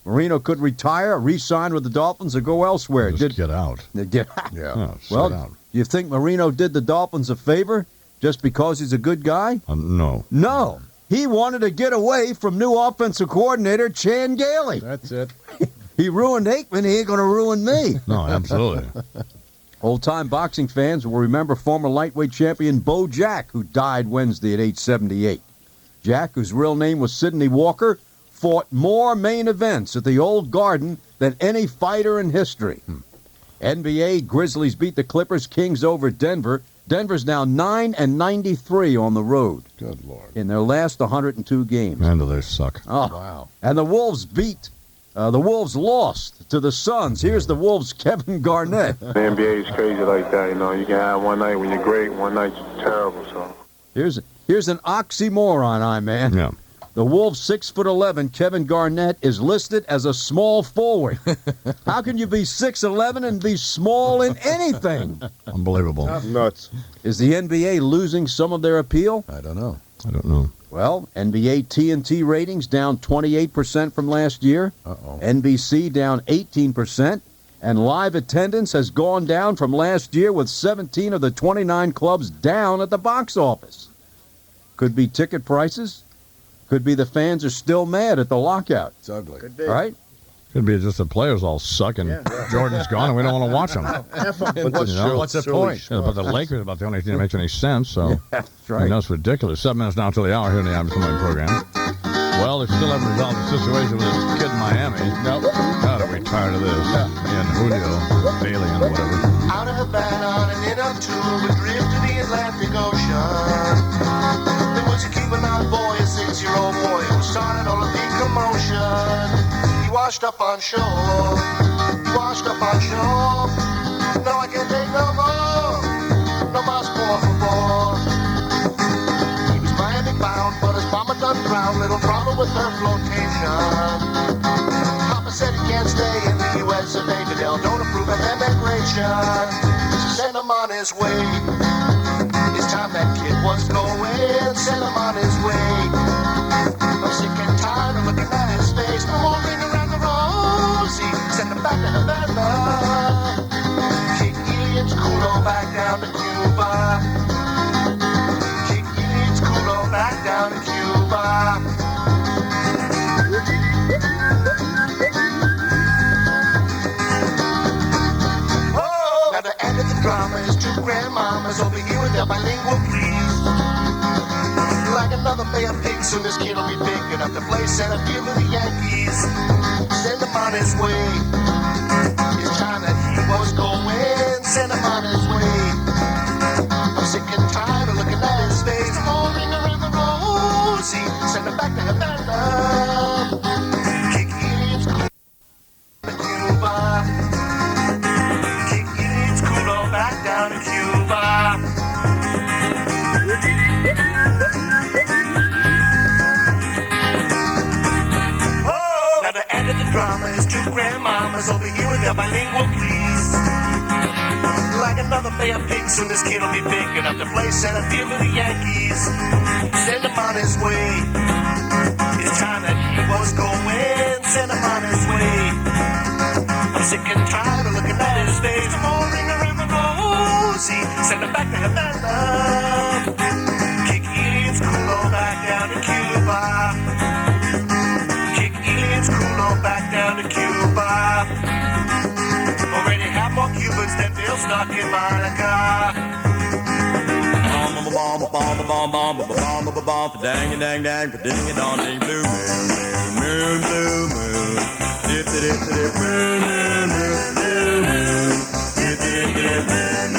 Marino could retire, re-sign with the Dolphins, or go elsewhere. Just get out. Yeah. Yeah, Well, out. you think Marino did the Dolphins a favor just because he's a good guy? No. No. He wanted to get away from new offensive coordinator Chan Gailey. That's it. He ruined Aikman. He ain't going to ruin me. No, absolutely. Old-time boxing fans will remember former lightweight champion Bo Jack, who died Wednesday at age 78. Jack, whose real name was Sidney Walker, fought more main events at the Old Garden than any fighter in history. NBA, Grizzlies beat the Clippers, Kings over Denver. Denver's now 9-93 on the road. Good Lord. In their last 102 games. Man, do they suck. Oh, wow. And the Wolves the Wolves lost to the Suns. Here's the Wolves' Kevin Garnett. The NBA is crazy like that, You can have one night when you're great, one night you're terrible, so. Here's an oxymoron, man. Yeah. The Wolves' 6'11" Kevin Garnett is listed as a small forward. How can you be 6'11" and be small in anything? Unbelievable. Nuts. Is the NBA losing some of their appeal? I don't know. Well, NBA TNT ratings down 28% from last year. NBC down 18%. And live attendance has gone down from last year, with 17 of the 29 clubs down at the box office. Could be ticket prices. Could be the fans are still mad at the lockout. It's ugly. Could be. All right? Could be just the players all suck and Jordan's gone and we don't want to watch them. What's the point? But the Lakers are about the only thing that makes any sense. So that's right. That's ridiculous. 7 minutes now until the hour here in the Imus Morning program. Well, they still haven't resolved the situation with this kid in Miami. Nope. God, are we tired of this? Me and Julio, Bailey, and whatever. Out of Havana on an inner tube, adrift to the Atlantic Ocean. There was a Cuban boy, a 6-year-old boy, who started all of the commotion. He washed up on shore. He washed up on shore. No, I can't take no more. No más, por favor. He was Miami bound, but his mama done drowned. Little problem with her flotation. Papa said he can't stay in the U.S. of A. Fidel don't approve of immigration. So send him on his way. It's time that kid was going. Send him on his way. I'm sick and tired of looking at his face. No more ring around the rosy. Send him back to Havana. Kick Ian's culo back down to Cuba. Kick Ian's culo back down to Cuba. Oh, now the end of the drama is two grandmamas over here with their bilingual priest. Like another Bay of Pigs, soon this kid will be big enough to play center field for the Yankees. Send him on his way. It's time that he was going. Send him on his way. I'm sick and tired of looking at his face. Moving around the rosy. Send him back to Havana. Kick Ian's culo to Cuba. Kick Ian's culo back down to Cuba. Now the end of the drama is two grandmamas over here with their bilingual priest. Like another Bay of Pigs, soon this kid will be big enough to play center field for the Yankees. Send him on his way. It's time that he was going. Send him on his way. I'm sick and tired of looking at his face. Rolling around the rosy. Send him back to Havana. Kick Ian's culo back down to Cuba. Kick Ian's culo back down to Cuba. Already have more Cubans than Bill stuck in Monica. Dang, dang, dang, ding it on the blue moon, blue moon. Dip, dip, dip, dip, moon, moon, moon, blue moon. Dip, dip, dip, moon,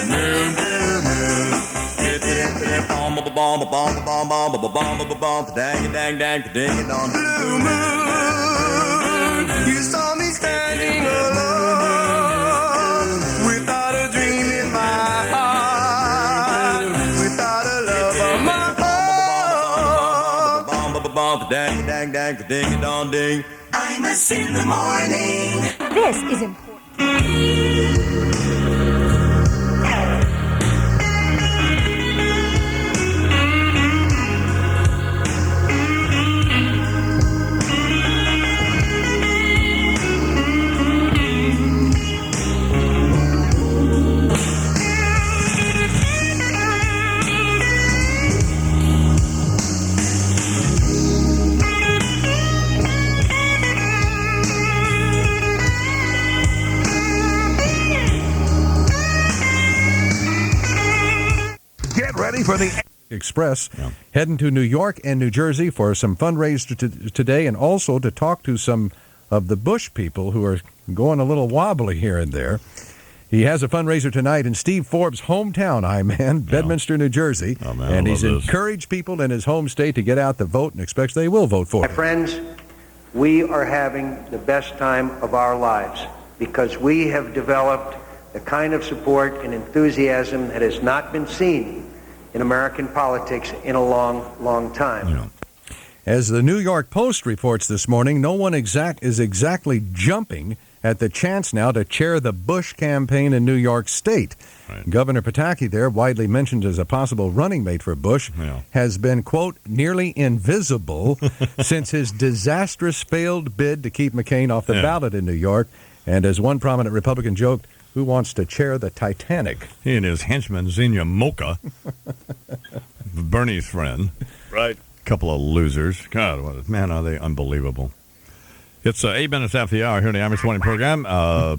moon, blue moon. Dip, dip, dip, bomb, bomb, bomb, bomb, bomb, bomb, bomb, dang, dang, dang, ding it on the blue moon. You saw me standing alone, without a dream in my heart, without a love of my own. Dang, dang, dang, ding it on ding. Imus in the morning. This is important. Ready for the Express, heading to New York and New Jersey for some fundraisers today, and also to talk to some of the Bush people who are going a little wobbly here and there. He has a fundraiser tonight in Steve Forbes' hometown, Bedminster, New Jersey, and he's encouraged people in his home state to get out the vote and expects they will vote for him. My friends, we are having the best time of our lives because we have developed the kind of support and enthusiasm that has not been seen in American politics in a long, long time. As the New York Post reports this morning, no one is exactly jumping at the chance now to chair the Bush campaign in New York State. Right. Governor Pataki there, widely mentioned as a possible running mate for Bush, has been, quote, nearly invisible since his disastrous failed bid to keep McCain off the ballot in New York. And as one prominent Republican joked, who wants to chair the Titanic? He and his henchman, Xenia Mocha, Bernie's friend. Right. Couple of losers. God, man, are they unbelievable. It's 8 minutes after the hour here in the Imus Morning Program.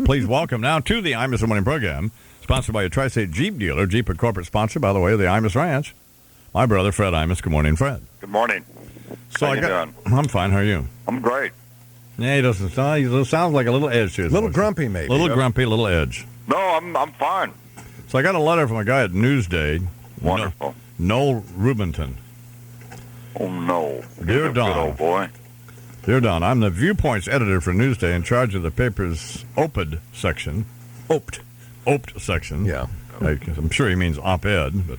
Please welcome now to the Imus Morning Program, sponsored by your Tri-State Jeep dealer. Jeep, a corporate sponsor, by the way, of the Imus Ranch. My brother, Fred Imus. Good morning, Fred. Good morning. So How you doing? I'm fine. How are you? I'm great. Yeah, he doesn't sound. He sounds like a little edge to his Little voice. grumpy, maybe. Little grumpy, little edge. No, I'm fine. So I got a letter from a guy at Newsday. Wonderful. Noel Rubenton. Oh, no. Dear He's a Don. good old boy. Dear Don, I'm the Viewpoints editor for Newsday in charge of the paper's OPED section. Oped section. Yeah. I'm sure he means op-ed, but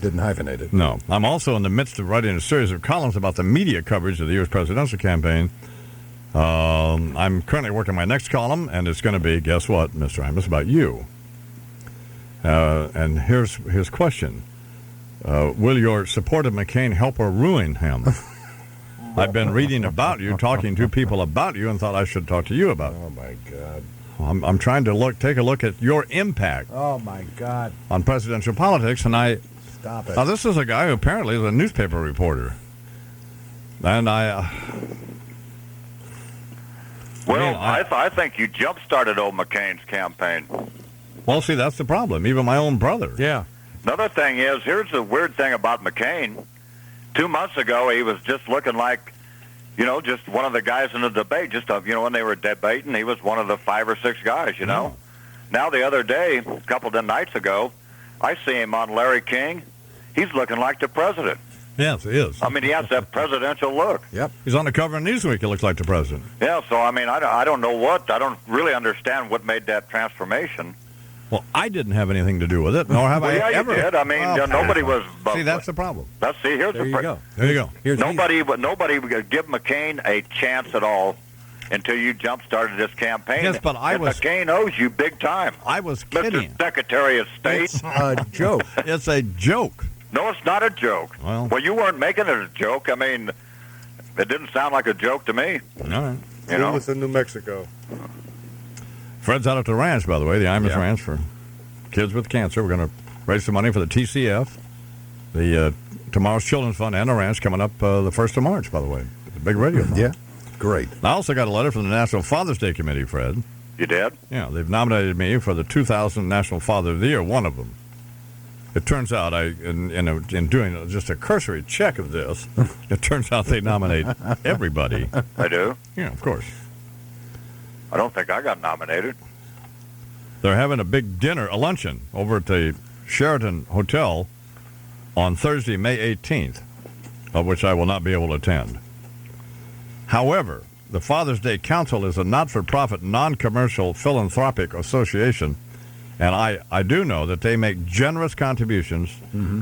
didn't hyphenate it. No. I'm also in the midst of writing a series of columns about the media coverage of the U.S. presidential campaign. I'm currently working my next column, and it's going to be, guess what, Mr. Imus, about you. And here's his question. Will your support of McCain help or ruin him? I've been reading about you, talking to people about you, and thought I should talk to you about it. Oh, my God. I'm trying to take a look at your impact. Oh, my God. On presidential politics, and Stop it. Now, this is a guy who apparently is a newspaper reporter. And I think you jump-started old McCain's campaign. Well, see, that's the problem. Even my own brother. Yeah. Another thing is, here's the weird thing about McCain. 2 months ago, he was just looking like, just one of the guys in the debate. When they were debating, he was one of the 5 or 6 guys, Now, the other day, a couple of nights ago, I see him on Larry King. He's looking like the president. Yes, he is. I mean, he has that presidential look. Yep. He's on the cover of Newsweek. He looks like the president. Yeah, so, I mean, I don't know I don't really understand what made that transformation. Well, I didn't have anything to do with it, nor have I ever. You did. I mean, nobody was. See, that's the problem. Here's there the you go. There you go. Nobody would give McCain a chance at all until you jump-started this campaign. Yes, but McCain owes you big time. I was kidding. Mr. Secretary of State. It's a joke. It's a joke. No, it's not a joke. Well, you weren't making it a joke. I mean, it didn't sound like a joke to me. All right. He was in New Mexico. Fred's out at the ranch, by the way, the Imus Ranch for kids with cancer. We're going to raise some money for the TCF, the Tomorrow's Children's Fund, and the ranch coming up the 1st of March, by the way. It's a big radio fund. Yeah, great. I also got a letter from the National Father's Day Committee, Fred. You did? Yeah, they've nominated me for the 2000 National Father of the Year, one of them. It turns out, in doing just a cursory check of this, it turns out they nominate everybody. I do? Yeah, of course. I don't think I got nominated. They're having a big dinner, a luncheon, over at the Sheraton Hotel on Thursday, May 18th, of which I will not be able to attend. However, the Father's Day Council is a not-for-profit, non-commercial philanthropic association, and I do know that they make generous contributions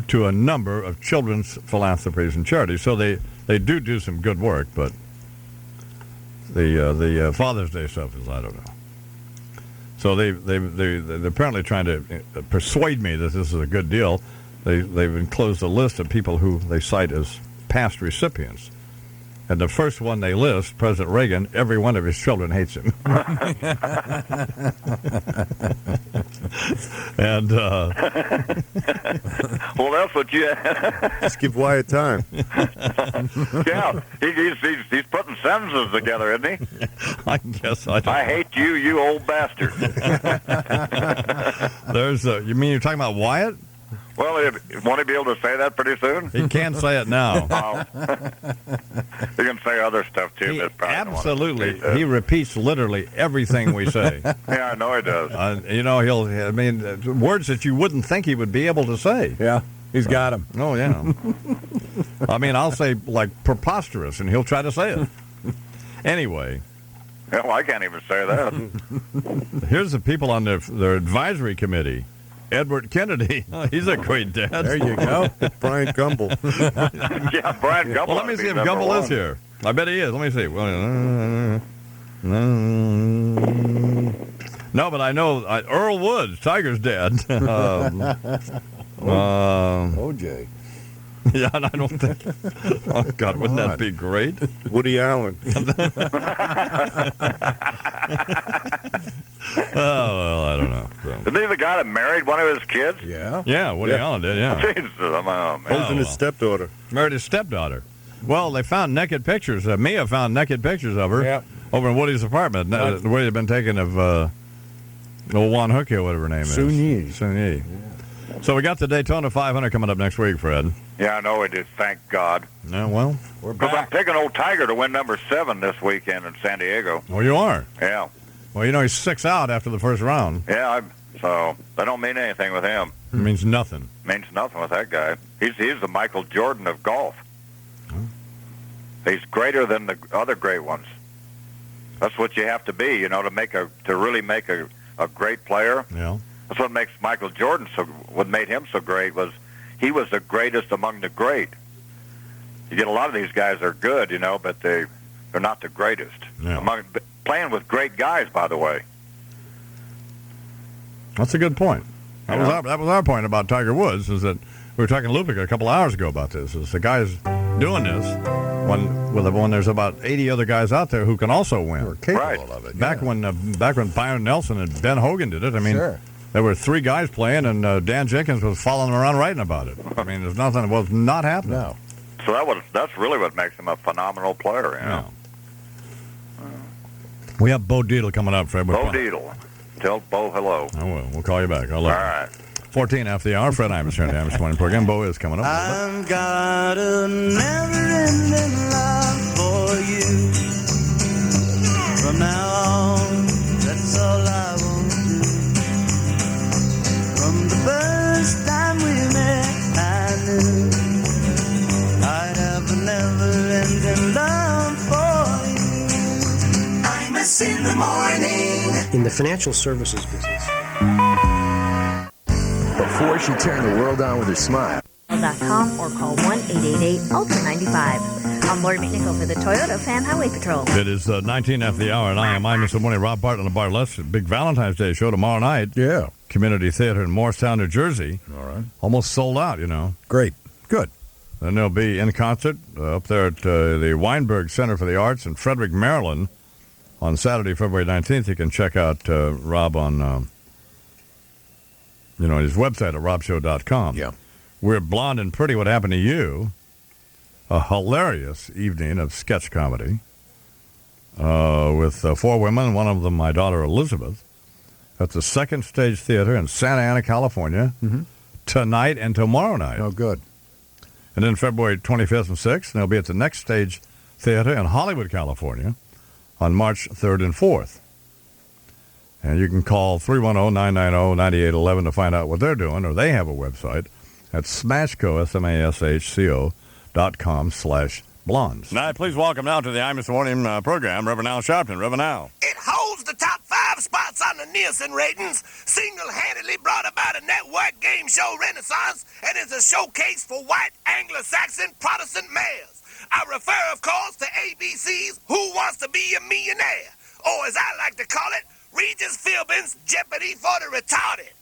to a number of children's philanthropies and charities. So they do some good work, but the Father's Day stuff is, I don't know. So they're apparently trying to persuade me that this is a good deal. They've enclosed a list of people who they cite as past recipients. And the first one they list, President Reagan, every one of his children hates him. And well, that's what you. Just give Wyatt time. Yeah, he's putting sentences together, isn't he? I guess I don't. I hate you, you old bastard. You mean you're talking about Wyatt? Well, won't he be able to say that pretty soon? He can say it now. He can say other stuff, too. Absolutely. He repeats literally everything we say. Yeah, I know he does. Words that you wouldn't think he would be able to say. Yeah, he's got them. Oh, yeah. I'll say, like, preposterous, and he'll try to say it. Anyway. Well, I can't even say that. Here's the people on their advisory committee. Edward Kennedy. Oh, he's a great dad. There you go. Brian Gumble. Yeah, Brian Gumble. Well, let me see if Gumble is here. I bet he is. Let me see. No, but I know Earl Woods, Tiger's dad. OJ. Yeah, and I don't think. Oh, God, wouldn't that be great? Woody Allen. Oh, well, I don't know. So. Isn't he the guy that married one of his kids? Yeah. Yeah, Woody Allen did, yeah. Jesus, man. Posing his stepdaughter. Married his stepdaughter. Well, they found naked pictures. Mia found naked pictures of her over in Woody's apartment. Woody had been taken of old Juan Hookie or whatever her name is. Sun Yi. Yeah. So we got the Daytona 500 coming up next week, Fred. Yeah, I know it is. Thank God. Yeah, well, we're back. Because I'm picking old Tiger to win number 7 this weekend in San Diego. Oh, you are? Yeah. Well, you know he's 6 out after the first round. Yeah, so that don't mean anything with him. It means nothing. Means nothing with that guy. He's the Michael Jordan of golf. He's greater than the other great ones. That's what you have to be, to really make a great player. Yeah. That's what makes Michael Jordan what made him so great was he was the greatest among the great. You get a lot of these guys that are good, but they're not the greatest. Yeah. Playing with great guys, by the way. That's a good point. That was our point about Tiger Woods, is that we were talking to Lupica a couple of hours ago about this. Is the guy's doing this when there's about 80 other guys out there who can also win. We're capable of it. Back when Pioneer Nelson and Ben Hogan did it, I mean, there were 3 guys playing, and Dan Jenkins was following around writing about it. I mean, there's nothing that was not happening. No. So that's really what makes him a phenomenal player. Yeah. We have Bo Dietl coming up, Fred. Bo Dietl. Tell Bo hello. I will. We'll call you back. All right. 14 after the hour. Fred Imus here in the Imus Morning Program. Bo is coming up. I've got a never-ending love for you. From now on, that's all I want to do. From the first time we met, I knew I'd have a never-ending love for you. Imus in the morning. In the financial services business. Before she turned the world on with her smile. .com or call 1-888-ULTRA-95. I'm Lori McNichol for the Toyota Fan Highway Patrol. It is 19 after the hour, and I am Imus in the morning. Rob Bartlett and Bart Less. Big Valentine's Day show tomorrow night. Yeah. Community Theater in Morristown, New Jersey. All right. Almost sold out, Great. Good. Then they'll be in concert up there at the Weinberg Center for the Arts in Frederick, Maryland on Saturday, February 19th. You can check out Rob on his website at robshow.com. Yeah. We're Blonde and Pretty, What Happened to You? A hilarious evening of sketch comedy with 4 women, one of them my daughter Elizabeth, at the Second Stage Theater in Santa Ana, California, tonight and tomorrow night. Oh, good. And then February 25th and 6th, they'll be at the Next Stage Theater in Hollywood, California on March 3rd and 4th. And you can call 310-990-9811 to find out what they're doing, or they have a website at smashco, smashco.com/blondes. Now, please welcome now to the Imus Morning program, Reverend Al Sharpton. Reverend Al. It holds the top 5 spots on the Nielsen ratings, single-handedly brought about a network game show renaissance, and is a showcase for white Anglo-Saxon Protestant males. I refer, of course, to ABC's Who Wants to Be a Millionaire, or as I like to call it, Regis Philbin's Jeopardy for the Retarded.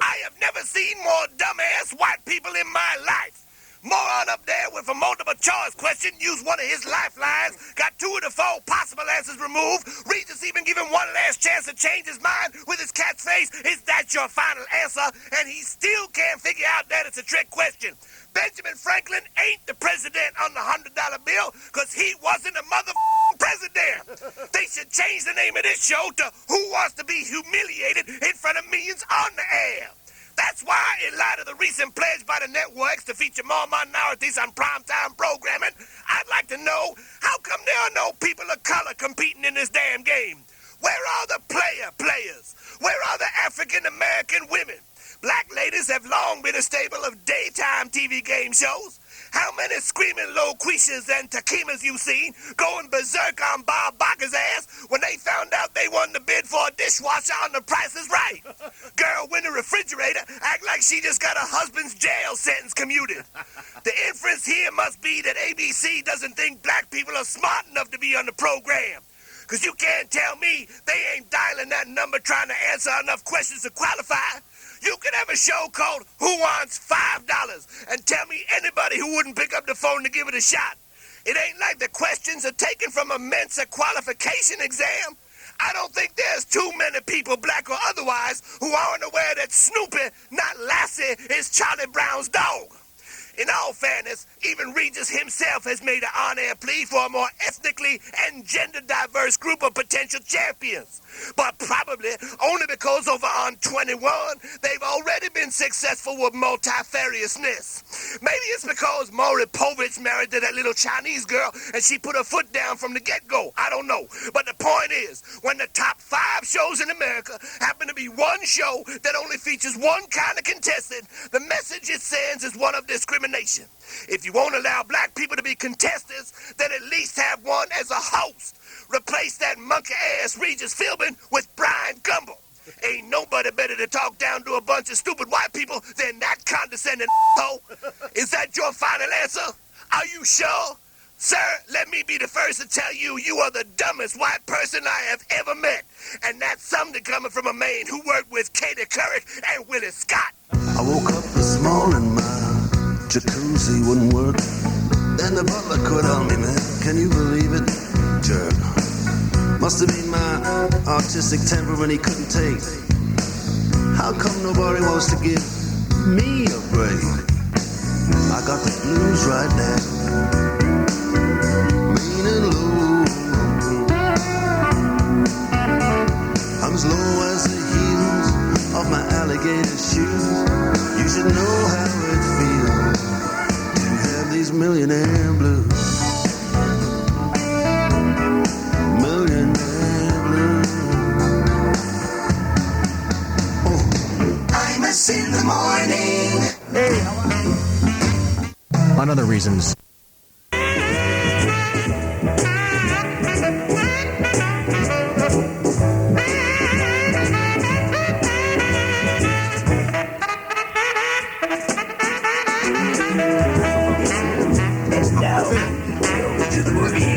I have never seen more dumbass white people in my life. Moron up there with a multiple choice question used one of his lifelines, got 2 of the 4 possible answers removed. Regis even gave him one last chance to change his mind with his catchphrase, "Is that your final answer?" And he still can't figure out that it's a trick question. Benjamin Franklin ain't the president on the $100 bill because he wasn't a motherfucking president. They should change the name of this show to Who Wants to Be Humiliated in Front of Millions on the Air. That's why, in light of the recent pledge by the networks to feature more minorities on primetime programming, I'd like to know, how come there are no people of color competing in this damn game? Where are the players? Where are the African-American women? Black ladies have long been a staple of daytime TV game shows. How many screaming Loquishas and Takimas you seen going berserk on Bob Barker's ass when they found out they won the bid for a dishwasher on The Price is Right? Girl win a refrigerator, act like she just got a husband's jail sentence commuted. The inference here must be that ABC doesn't think black people are smart enough to be on the program. Because you can't tell me they ain't dialing that number trying to answer enough questions to qualify. You could have a show called Who Wants $5 and tell me anybody who wouldn't pick up the phone to give it a shot. It ain't like the questions are taken from a Mensa qualification exam. I don't think there's too many people, black or otherwise, who aren't aware that Snoopy, not Lassie, is Charlie Brown's dog. In all fairness, even Regis himself has made an on-air plea for a more ethnically and gender-diverse group of potential champions. But probably only because over on 21, they've already been successful with multifariousness. Maybe it's because Maury Povich married to that little Chinese girl and she put her foot down from the get-go. I don't know. But the point is, when the top 5 shows in America happen to be one show that only features one kind of contestant, the message it sends is one of discrimination. If you won't allow black people to be contestants, then at least have one as a host. Replace that monkey-ass Regis Philbin with Brian Gumble. Ain't nobody better to talk down to a bunch of stupid white people than that condescending hoe. Is that your final answer? Are you sure? Sir, let me be the first to tell you you are the dumbest white person I have ever met. And that's something coming from a man who worked with Katie Couric and Willie Scott. I woke up this morning, my jacuzzi wouldn't work. Then the butler quit on me, man. Can you believe it? Jerk. Must have been my artistic temperament he couldn't take. How come nobody wants to give me a break? I got the blues right now. Mean and low. I'm as low as the heels of my alligator shoes. You should know how it feels to have these millionaire blues. Imus in the morning. On other reasons.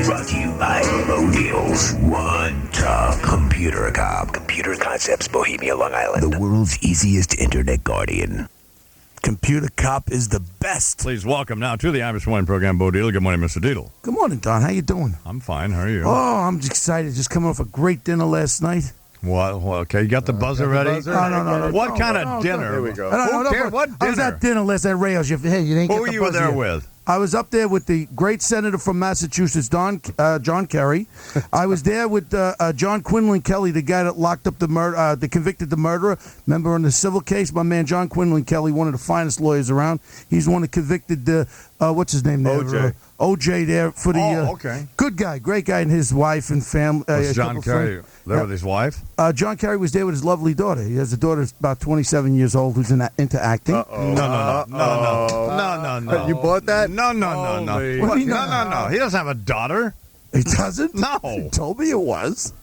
Brought to you by Bo Deals. One Top Computer Cop. Computer Concepts, Bohemia, Long Island. The world's easiest internet guardian. Computer Cop is the best. Please welcome now to the Imus Morning Program, Bo Dietl. Good morning, Mr. Dietl. Good morning, Don. How you doing? I'm fine. How are you? Oh, I'm excited. Just coming off a great dinner last night. Well, okay. You got the buzzer ready? No. What kind of dinner? Here we go. What dinner? I was at dinner last night, Rayos. Hey, you didn't get the buzzer. Who were you there with? I was up there with the great senator from Massachusetts, John Kerry. I was there with John Quinlan Kelly, the guy that locked up that convicted the murderer. Remember in the civil case, my man John Quinlan Kelly, one of the finest lawyers around. He's the one that convicted what's his name there? OJ. OJ there for the okay. Good guy, great guy, and his wife and family. Was John Kerry there with his wife? John Kerry was there with his lovely daughter. He has a daughter that's about 27 years old who's into acting. No. You bought that? No. What do you mean, No. He doesn't have a daughter. He doesn't? No. He told me it was.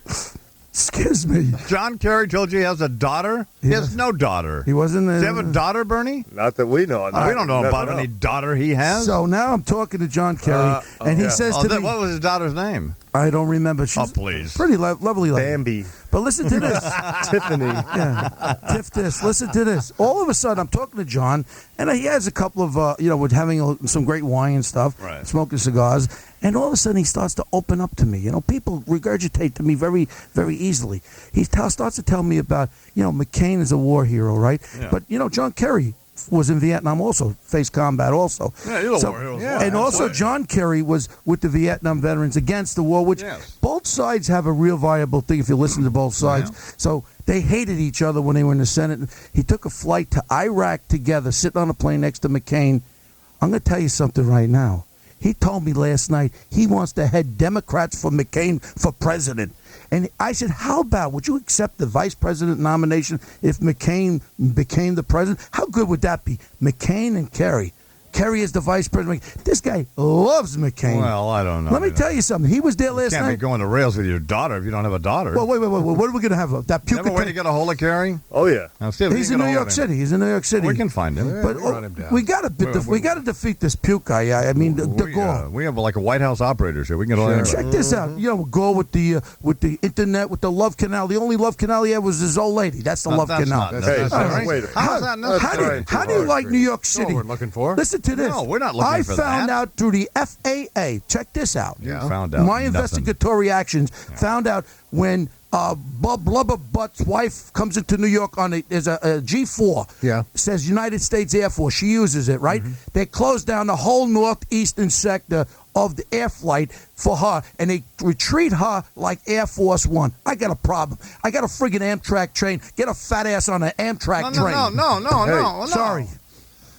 Excuse me. John Kerry told you he has a daughter? He has no daughter. He wasn't. Does he have a daughter, Bernie? Not that we know. We don't know about any daughter he has. So now I'm talking to John Kerry, and he says to me, what was his daughter's name? I don't remember. She's please. Pretty lovely lady. Bambi. But listen to this. Tiffany. Yeah. Tiff this. Listen to this. All of a sudden, I'm talking to John, and he has a couple of, we're having some great wine and stuff, right. Smoking cigars, and all of a sudden he starts to open up to me. People regurgitate to me very, very easily. He starts to tell me about, McCain is a war hero, right? Yeah. But, John Kerry was in Vietnam also, faced combat also. Yeah, he's a war hero. And also John Kerry was with the Vietnam veterans against the war, which both sides have a real viable thing if you listen to both sides. Yeah. So they hated each other when they were in the Senate. He took a flight to Iraq together, sitting on a plane next to McCain. I'm going to tell you something right now. He told me last night he wants to head Democrats for McCain for president. And I said, how about, would you accept the vice president nomination if McCain became the president? How good would that be? McCain and Kerry. Kerry is the vice president. This guy loves McCain. Well, I don't know. Let me tell you something. He was there last night. You can't be going to rails with your daughter if you don't have a daughter. Well, wait. What are we going to have? That puke. Never way to get a hold of Kerry? Oh, yeah. He's in New York City. We can find him. But run him down. we got to defeat this puke guy. I mean, the Gore. We have like a White House operators here. We can get all that. Check this out. Gore with the internet, with the love canal. The only love canal he had was his old lady. That's the love canal. How do you like New York City? We're looking for. Listen to this. No, we're not looking for that. I found out through the FAA. Check this out. Yeah. Found out My nothing. investigatory actions found out when Blubber Butt's wife comes into New York on there's a G4. Yeah. Says United States Air Force. She uses it, right? They closed down the whole northeastern sector of the air flight for her, and they retreat her like Air Force One. I got a problem. I got a friggin' Amtrak train. Get a fat ass on an Amtrak train. No. Sorry.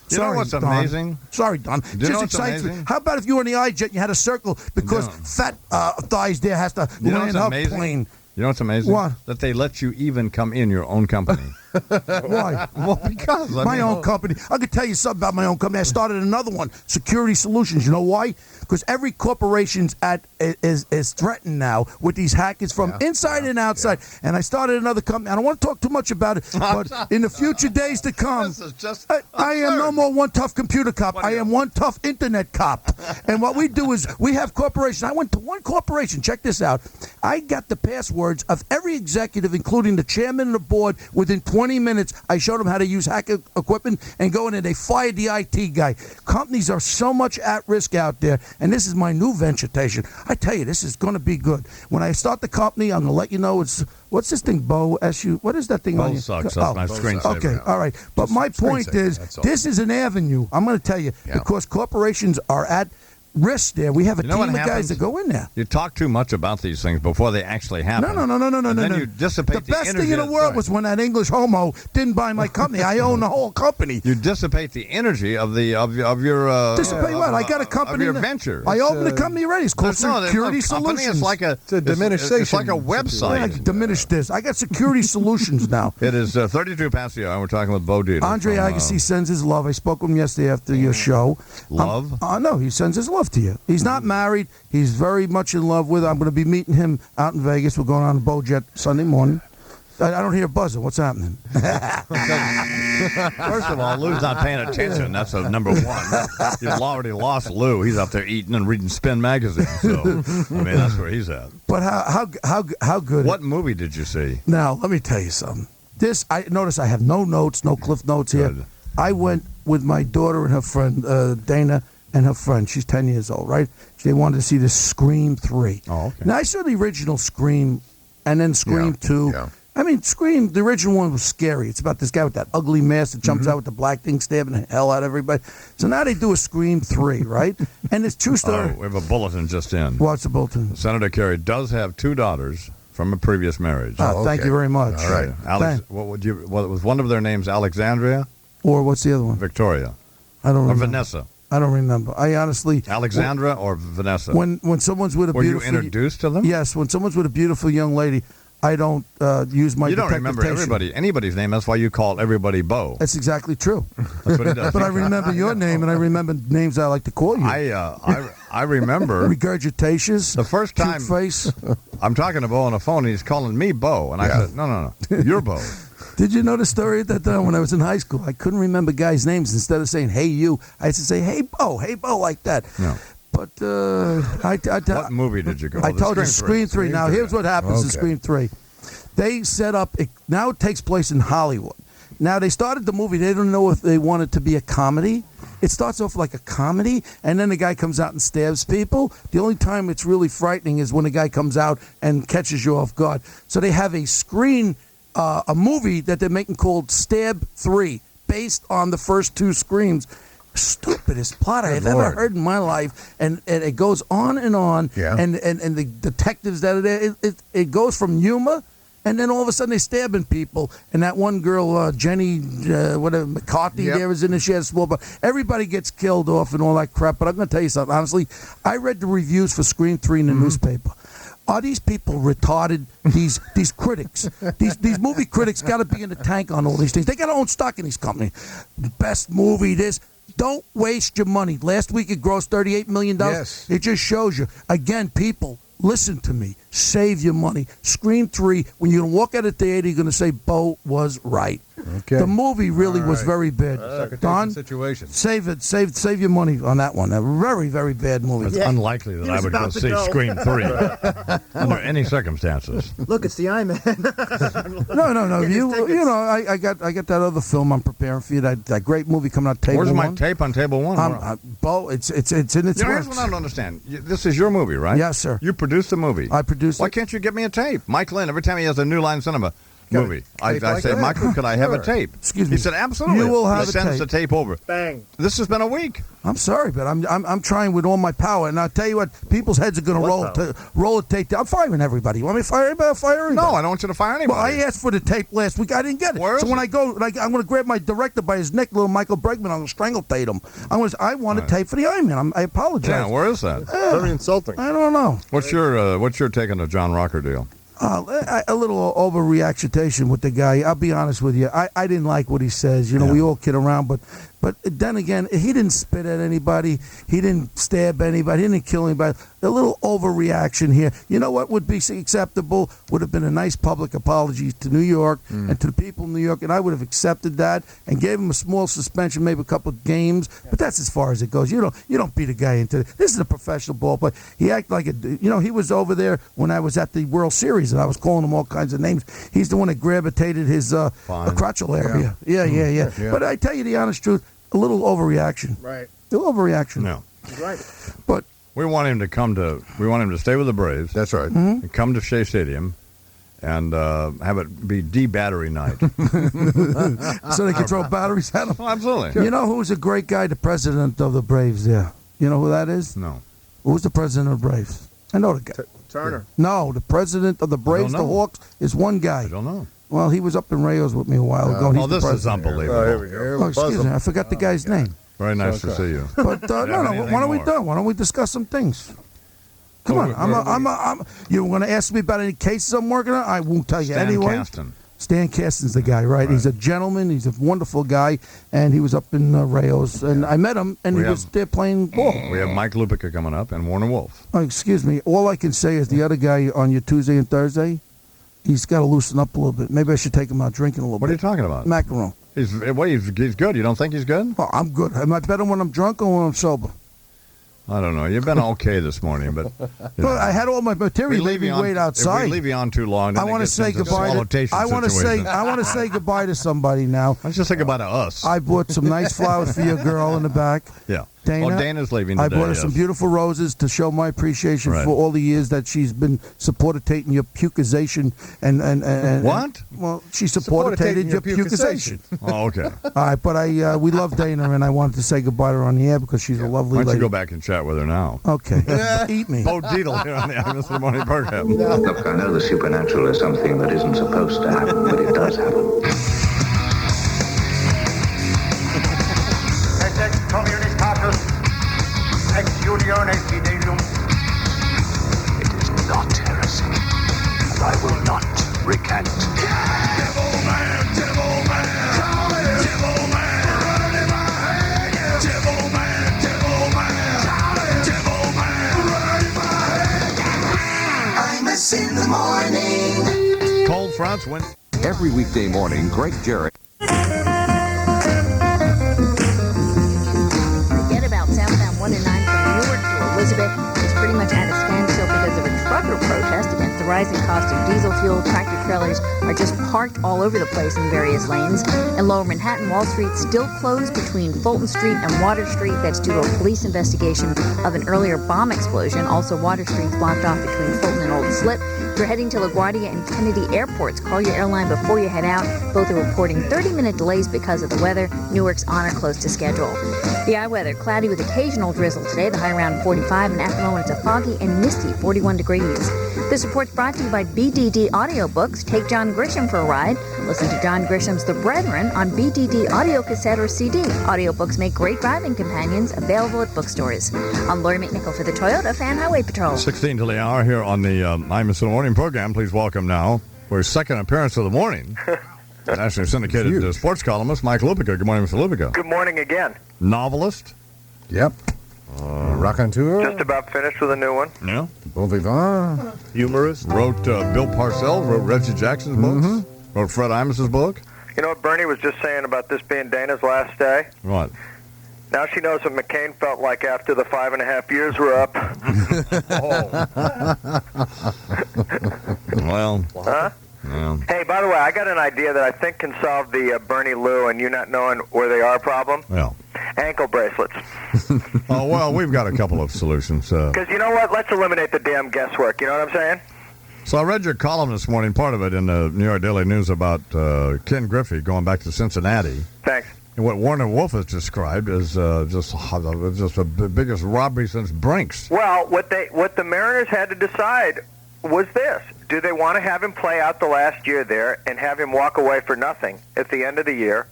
You know what's Don. amazing? Sorry, Don. Do you know what's excites me. amazing? How about if you were in the I-Jet and you had a circle because fat thighs there has to You know land what's her amazing? plane? You know what's amazing? What? That they let you even come in your own company. Why? Well, because my own company. I could tell you something about my own company. I started another one, Security Solutions. You know why? Because every corporation's is threatened now with these hackers from inside and outside. And I started another company. I don't want to talk too much about it, but in the future days to come, I am no more one tough computer cop. I am one tough internet cop. And what we do is we have corporations. I went to one corporation. Check this out. I got the passwords of every executive, including the chairman of the board, within 20 minutes. I showed them how to use hacker equipment and go in and they fired the IT guy. Companies are so much at risk out there, and this is my new venture station. I tell you, this is going to be good. When I start the company, I'm going to let you know it's what's this thing, Bo? What is that thing? Bo sucks. That's my screensaver. Okay, all right. But my point is, this is an avenue. I'm going to tell you because corporations are at risk there. We have a team of guys that go in there. You talk too much about these things before they actually happen. No. And then you dissipate the best thing in the energy. world was when that English homo didn't buy my company. I own the whole company. You dissipate the energy of your dissipate what? I got a company. Of your venture. I opened a company already. It's called Security Company. Solutions. It's like a diminished It's like a website. I diminish this. I got Security Solutions now. It is 32 past the hour, and we're talking with Bo Dietl. Andre Agassi sends his love. I spoke with him yesterday after your show. Love? No, he sends his love to you. He's not married. He's very much in love with her. I'm going to be meeting him out in Vegas. We're going on a boat jet Sunday morning. I don't hear a buzzer. What's happening? First of all, Lou's not paying attention. That's a number one. You've already lost Lou. He's out there eating and reading Spin magazine. So, I mean, that's where he's at. But how good? What movie did you see? Now, let me tell you something. Notice I have no notes, no cliff notes here. Good. I went with my daughter and her friend, Dana, and her friend. She's 10 years old, right? They wanted to see this Scream 3. Oh, okay. Now, I saw the original Scream and then Scream 2. Yeah. I mean, Scream, the original one was scary. It's about this guy with that ugly mask that jumps out with the black thing stabbing the hell out of everybody. So now they do a Scream 3, right? And it's true story. We have a bulletin just in. What's the bulletin? Senator Kerry does have 2 daughters from a previous marriage. Oh, thank you very much. All right. What was one of their names Alexandria? Or what's the other one? Victoria. I don't Or remember. Vanessa. I don't remember. I honestly... Alexandra or Vanessa? When someone's with a Were beautiful... you introduced to them? Yes. When someone's with a beautiful young lady, I don't use my You don't detective remember station. anybody's name. That's why you call everybody Bo. That's exactly true. That's what he does. But I remember your name, and I remember names I like to call you. I remember Regurgitations. the first cute time face. I'm talking to Bo on the phone, and he's calling me Bo, and I said, no, you're Bo. Did you know the story that when I was in high school, I couldn't remember guys' names. Instead of saying "Hey you," I used to say "Hey Bo," like that. No. But What movie did you go? I told you Scream 3. Now here's what happens in Okay. Scream 3. They set up. Now it takes place in Hollywood. Now they started the movie. They don't know if they want it to be a comedy. It starts off like a comedy, and then the guy comes out and stabs people. The only time it's really frightening is when the guy comes out and catches you off guard. So they have a movie that they're making called Stab 3, based on the first 2 Screams. Stupidest plot I have ever heard in my life, and it goes on and on. Yeah. And the detectives that are there, it goes from humor, and then all of a sudden they're stabbing people. And that one girl, Jenny, McCarthy, there is in it. She has small, but everybody gets killed off and all that crap. But I'm going to tell you something. Honestly, I read the reviews for Scream 3 in the newspaper. Are these people retarded? These critics, these movie critics, got to be in the tank on all these things. They got to own stock in these companies. Best movie, this. Don't waste your money. Last week it grossed $38 million. Yes. It just shows you. Again, people, listen to me. Save your money. Scream 3. When you're going to walk out of the theater, you're going to say, Bo was right. Okay. The movie really was very bad. Don, situation. save it. Save your money on that one. A very, very bad movie. It's unlikely that I would go see Scream 3 under any circumstances. Look, it's the Iman. No. You know, I got that other film I'm preparing for you. That great movie coming out. Table Where's my One. tape on Table One? Bo, it's in its Here's works. what I don't understand. This is your movie, right? Yes, sir. You produced the movie. I produced Why it. can't you get me a tape? Mike Lynn, every time he has a New Line Cinema movie, I say, Michael, could I have a tape? Excuse me. He said, absolutely. You will have he a sends tape. the tape over. Bang. This has been a week. I'm sorry, but I'm trying with all my power, and I'll tell you what, people's heads are going to roll a tape. I'm firing everybody. You want me to fire everybody? I'll fire everybody. No, I don't want you to fire anybody. Well, I asked for the tape last week. I didn't get it. Where is so when it? I go, I'm going to grab my director by his neck, little Michael Bregman. I'm going to strangle-tate him. I want a tape for the Iron Man. I apologize. Yeah, where is that? Very insulting. I don't know. What's your take on the John Rocker deal? A little overreaction with the guy. I'll be honest with you. I didn't like what he says. You know, we all kid around, but then again, he didn't spit at anybody. He didn't stab anybody. He didn't kill anybody. A little overreaction here. You know what would be acceptable? Would have been a nice public apology to New York and to the people in New York, and I would have accepted that and gave him a small suspension, maybe a couple of games. But that's as far as it goes. You don't beat a guy into it. This is a professional ball player. He acted like he was over there when I was at the World Series, and I was calling him all kinds of names. He's the one that gravitated his crotchal area. Yeah. But I tell you the honest truth, a little overreaction. Right. A little overreaction. No. He's right. But we want him to stay with the Braves. That's right. And come to Shea Stadium and have it be D-battery night. So they can throw batteries at him? Oh, absolutely. You know who's a great guy? The president of the Braves there. You know who that is? No. Who's the president of the Braves? I know the guy. Turner. No, the president of the Braves, the Hawks, is one guy. I don't know. Well, he was up in Rayos with me a while ago. and he's the This is president. unbelievable. Here we go. Oh, excuse me. I forgot the guy's name. Very nice to see you. But no. Why don't we do? Why don't we discuss some things? Come on. You're going to ask me about any cases I'm working on? I won't tell you Stan anyway. Kasten. Stan Kasten's the guy, right? He's a gentleman. He's a wonderful guy, and he was up in Rayos, and I met him, and he was there playing ball. We have Mike Lupica coming up and Warner Wolf. Oh, excuse me. All I can say is the other guy on your Tuesday and Thursday, he's got to loosen up a little bit. Maybe I should take him out drinking a little What bit. are you talking about? Macaron. He's good. You don't think he's good? Oh, I'm good. Am I better when I'm drunk or when I'm sober? I don't know. You've been okay this morning, but Well, I had all my material. Leave me wait outside. If we leave you on too long, then I want to say goodbye. I want to say goodbye to somebody now. Let's just say goodbye to us. I bought some nice flowers for your girl in the back. Yeah. Dana. Oh, Dana's leaving I today, bought her some beautiful roses to show my appreciation for all the years that she's been supportating your pukization and what? Well, she supportated your pukization. Oh, okay. All right, but we love Dana, and I wanted to say goodbye to her on the air because she's a lovely Why don't lady. you go back and chat with her now? Okay. Eat me. Bo Dietl here on the Imus in the Morning program. Look, I know the supernatural is something that isn't supposed to happen, but it does happen. Communitatis ex unione fidelium. It is not heresy, and I will not recant. Devil man, devil man, devil man, running in my head. Devil man, devil man, devil man, running in my head. Imus in the morning. Cold fronts win. Every weekday morning, Greg Jarrett. Forget about southbound 1 and 9 from Newark to Elizabeth is pretty much at a standstill because of a trucker protest against the rising cost of diesel fuel. Tractor trailers are just parked all over the place in various lanes. In Lower Manhattan, Wall Street still closed between Fulton Street and Water Street. That's due to a police investigation of an earlier bomb explosion. Also, Water Street's blocked off between Fulton and Old Slip. If you're heading to LaGuardia and Kennedy airports, call your airline before you head out. Both are reporting 30-minute delays because of the weather. Newark's on or close to schedule. The eye weather, cloudy with occasional drizzle today, the high around 45. In afternoon, it's a foggy and misty 41 degrees. This report's brought to you by BDD Audiobooks. Take John Grisham for a ride. Listen to John Grisham's The Brethren on BDD audio cassette or CD. Audiobooks make great driving companions, available at bookstores. I'm Lori McNichol for the Toyota Fan Highway Patrol. 16 to the hour here on the Imus in the Morning program. Please welcome now for his second appearance of the morning, nationally syndicated sports columnist Mike Lupica. Good morning, Mr. Lupica. Good morning again. Novelist. Yep. Raconteur. Just about finished with a new one. Yeah. Bon vivant. Humorist. Wrote Bill Parcells, wrote Reggie Jackson's books. Wrote Fred Imus's book. You know what Bernie was just saying about this being Dana's last day? What? Now she knows what McCain felt like after the 5.5 years were up. Well. Huh? Yeah. Hey, by the way, I got an idea that I think can solve the Bernie Lou and you not knowing where they are problem. Yeah. Ankle bracelets. Oh, well, we've got a couple of solutions. Because you know what? Let's eliminate the damn guesswork. You know what I'm saying? So I read your column this morning, part of it in the New York Daily News about Ken Griffey going back to Cincinnati. Thanks. And what Warner Wolf has described as just the biggest robbery since Brinks. Well, what the Mariners had to decide was this. Do they want to have him play out the last year there and have him walk away for nothing at the end of the year,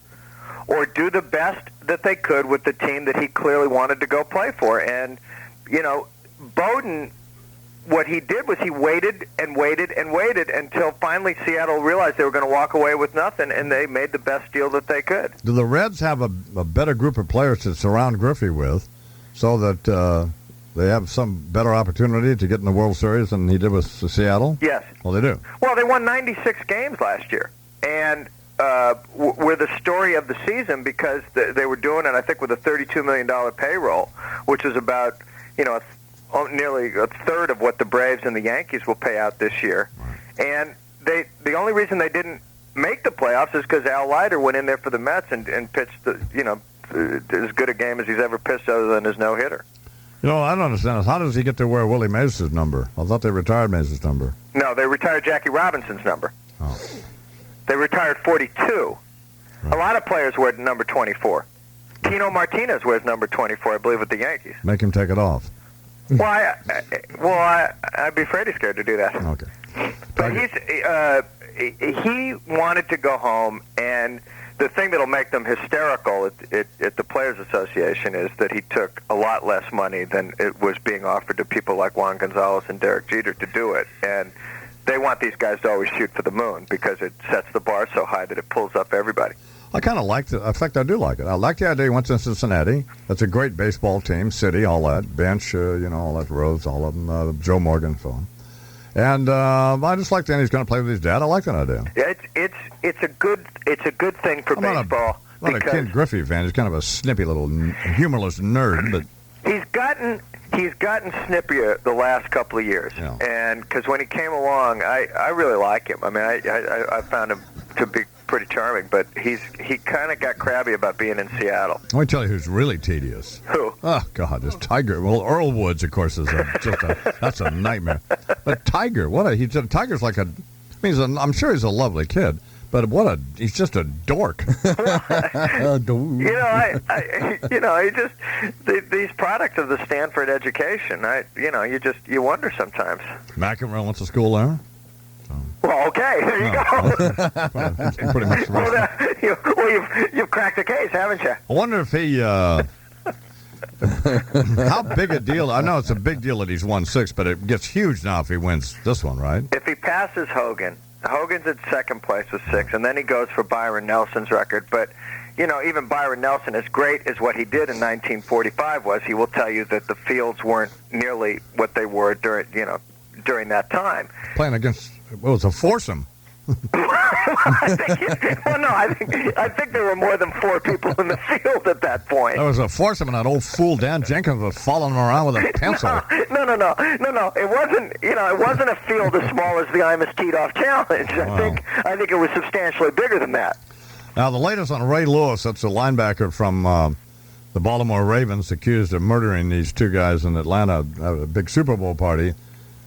or do the best that they could with the team that he clearly wanted to go play for? And, you know, Bowden, what he did was he waited and waited and waited until finally Seattle realized they were going to walk away with nothing, and they made the best deal that they could. Do the Reds have a better group of players to surround Griffey with so that they have some better opportunity to get in the World Series than he did with Seattle? Yes. Well, they do. Well, they won 96 games last year, and were the story of the season because they were doing it, I think, with a $32 million payroll, which is about, nearly a third of what the Braves and the Yankees will pay out this year. And the only reason they didn't make the playoffs is because Al Leiter went in there for the Mets and pitched as good a game as he's ever pitched other than his no-hitter. I don't understand this. How does he get to wear Willie Mays' number? I thought they retired Mays' number. No, they retired Jackie Robinson's number. Oh. They retired 42. Right. A lot of players wear number 24. Tino Martinez wears number 24, I believe, with the Yankees. Make him take it off. Well, I'd be afraid he's scared to do that. Okay. But he wanted to go home, and the thing that'll make them hysterical at the Players Association is that he took a lot less money than it was being offered to people like Juan Gonzalez and Derek Jeter to do it. And they want these guys to always shoot for the moon because it sets the bar so high that it pulls up everybody. I kind of like it. In fact, I do like it. I like the idea he went to Cincinnati. That's a great baseball team, city, all that, bench, all that, Rose, all of them, Joe Morgan, so on. And I just like that he's going to play with his dad. I like that idea. Yeah, it's a good thing for baseball. I'm not a Ken Griffey fan. He's kind of a snippy little humorless nerd, but he's gotten snippier the last couple of years. Yeah. And because when he came along, I really like him. I mean, I found him to be pretty charming, but he kind of got crabby about being in Seattle. Let me tell you who's really tedious. Who? Oh, God, it's Tiger. Well, Earl Woods, of course, is that's a nightmare. But Tiger, Tiger's like I'm sure he's a lovely kid, but he's just a dork. These products of the Stanford education, you wonder sometimes. McEnroe went to school there? Well, okay, there you go. Pretty much you've cracked the case, haven't you? I wonder if he, how big a deal, I know it's a big deal that he's won 6, but it gets huge now if he wins this one, right? If he passes Hogan's at second place with 6, and then he goes for Byron Nelson's record, but even Byron Nelson, as great as what he did in 1945 was, he will tell you that the fields weren't nearly what they were during that time. Playing against, it was a foursome. I think there were more than 4 people in the field at that point. There was a foursome, and that old fool Dan Jenkins was following him around with a pencil. No. It wasn't. It wasn't a field as small as the Imus Teed-Off Challenge. Wow. I think it was substantially bigger than that. Now the latest on Ray Lewis, that's a linebacker from the Baltimore Ravens, accused of murdering these 2 guys in Atlanta at a big Super Bowl party.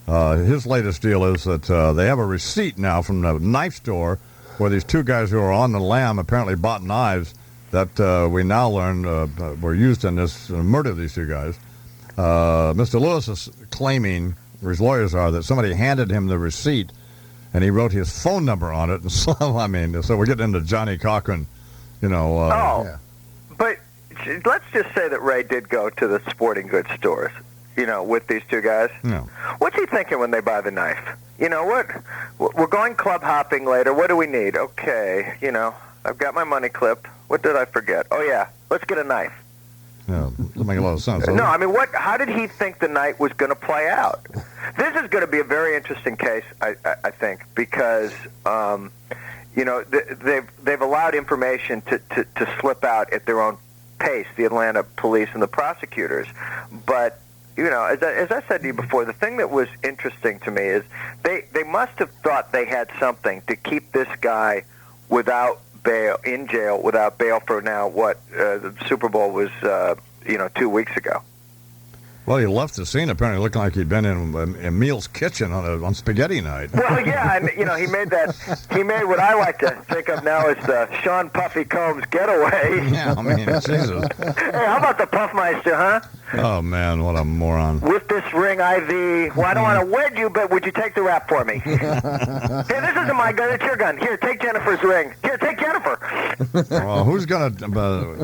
His latest deal is that they have a receipt now from the knife store where these 2 guys who are on the lam apparently bought knives that we now learn were used in this murder of these 2 guys. Mr. Lewis is claiming, or his lawyers are, that somebody handed him the receipt and he wrote his phone number on it. And so, so we're getting into Johnny Cochran, But let's just say that Ray did go to the sporting goods stores. With these 2 guys. Yeah. What's he thinking when they buy the knife? What? We're going club hopping later. What do we need? Okay, I've got my money clip. What did I forget? Oh, yeah, let's get a knife. Yeah, that makes a lot of sense. No, how did he think the night was going to play out? This is going to be a very interesting case, I think, because, they've allowed information to slip out at their own pace, the Atlanta police and the prosecutors. But, as I said to you before, the thing that was interesting to me is they must have thought they had something to keep this guy without bail, in jail, without bail for now, the Super Bowl was, 2 weeks ago. Well, he left the scene apparently looking like he'd been in Emil's kitchen on spaghetti night. Well, yeah, and he made what I like to think of now as the Sean Puffy Combs getaway. Yeah, I mean, Jesus. Hey, how about the Puffmeister, huh? Oh, man, what a moron. With this ring IV, well, I don't want to wed you, but would you take the rap for me? Hey, this isn't my gun, it's your gun. Here, take Jennifer's ring. Here, take Jennifer. Well, who's going to, as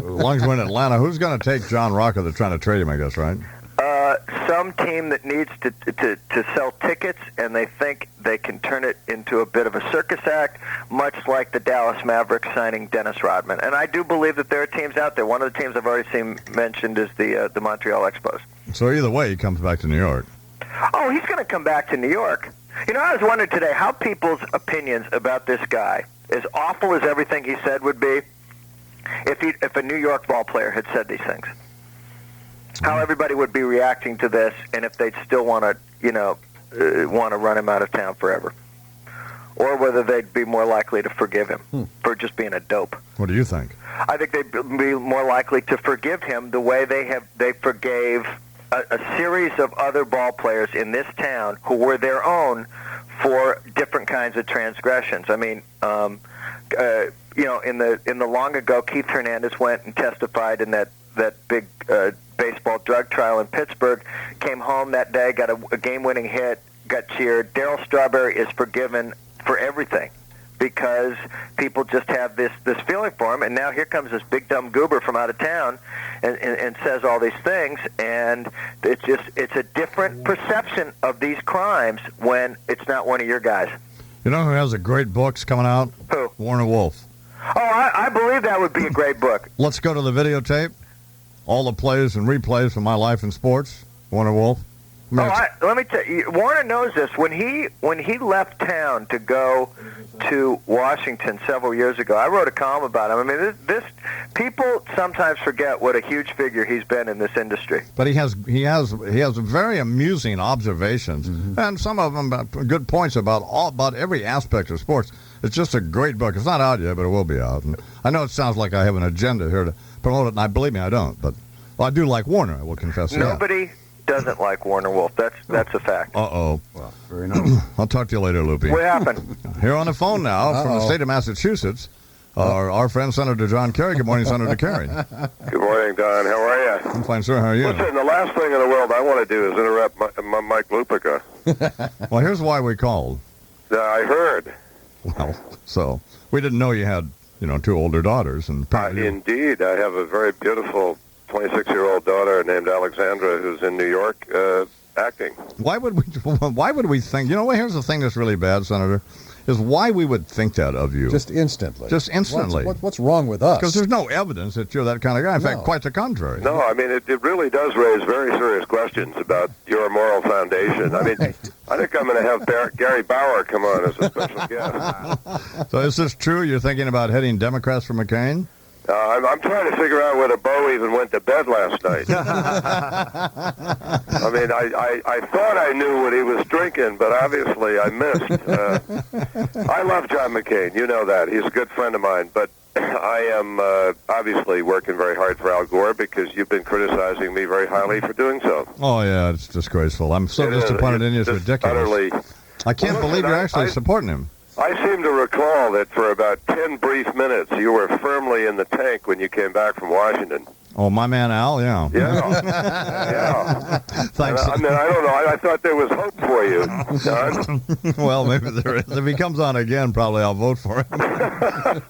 long as we're in Atlanta, who's going to take John Rocca? They're trying to trade him, I guess, right? Some team that needs to sell tickets, and they think they can turn it into a bit of a circus act, much like the Dallas Mavericks signing Dennis Rodman. And I do believe that there are teams out there. One of the teams I've already seen mentioned is the Montreal Expos. So either way, he comes back to New York. Oh, he's going to come back to New York. I was wondering today how people's opinions about this guy, as awful as everything he said would be, if a New York ball player had said these things. How everybody would be reacting to this, and if they'd still want to run him out of town forever, or whether they'd be more likely to forgive him for just being a dope. What do you think? I think they'd be more likely to forgive him the way they forgave a series of other ball players in this town who were their own for different kinds of transgressions. I mean, in the long ago, Keith Hernandez went and testified in that big baseball drug trial in Pittsburgh, came home that day, got a game-winning hit, got cheered. Darryl Strawberry is forgiven for everything because people just have this feeling for him, and now here comes this big dumb goober from out of town and says all these things, and it's a different perception of these crimes when it's not one of your guys. You know who has a great book's coming out? Who? Warner Wolf. Oh, I believe that would be a great book. Let's go to the videotape. All the plays and replays from my life in sports. Warner Wolf. Let me tell you, Warner knows this. When he left town to go to Washington several years ago, I wrote a column about him. I mean, this people sometimes forget what a huge figure he's been in this industry. But he has very amusing observations, and some of them good points about every aspect of sports. It's just a great book. It's not out yet, but it will be out. And I know it sounds like I have an agenda here to promote it, and believe me, I don't. But I do like Warner, I will confess. Nobody doesn't like Warner Wolf. That's a fact. Uh-oh. Well, very nice. I'll talk to you later, Loopy. What happened? Here on the phone now from the state of Massachusetts, our friend Senator John Kerry. Good morning, Senator Kerry. Good morning, Don. How are you? I'm fine, sir. How are you? Listen, the last thing in the world I want to do is interrupt Mike Lupica. Well, here's why we called. I heard. Well, so we didn't know you had, two older daughters, and indeed, I have a very beautiful 26-year-old daughter named Alexandra who's in New York acting. Why would we think? Here's the thing that's really bad, Senator, is why we would think that of you. Just instantly. What's wrong with us? Because there's no evidence that you're that kind of guy. In fact, quite the contrary. No, I mean, it really does raise very serious questions about your moral foundation. I mean, I think I'm going to have Gary Bauer come on as a special guest. So is this true? You're thinking about heading Democrats for McCain? I'm trying to figure out whether Bo even went to bed last night. I mean, I thought I knew what he was drinking, but obviously I missed. I love John McCain. You know that. He's a good friend of mine. But I am obviously working very hard for Al Gore because you've been criticizing me very highly for doing so. Oh, yeah, it's disgraceful. I'm so disappointed in you. It's ridiculous. Utterly. I can't believe you're actually supporting him. I seem to recall that for about 10 brief minutes you were firmly in the tank when you came back from Washington. Oh, my man Al, yeah. Yeah. Thanks. I mean, I don't know. I thought there was hope for you, Don. Well, maybe there is. If he comes on again, probably I'll vote for him.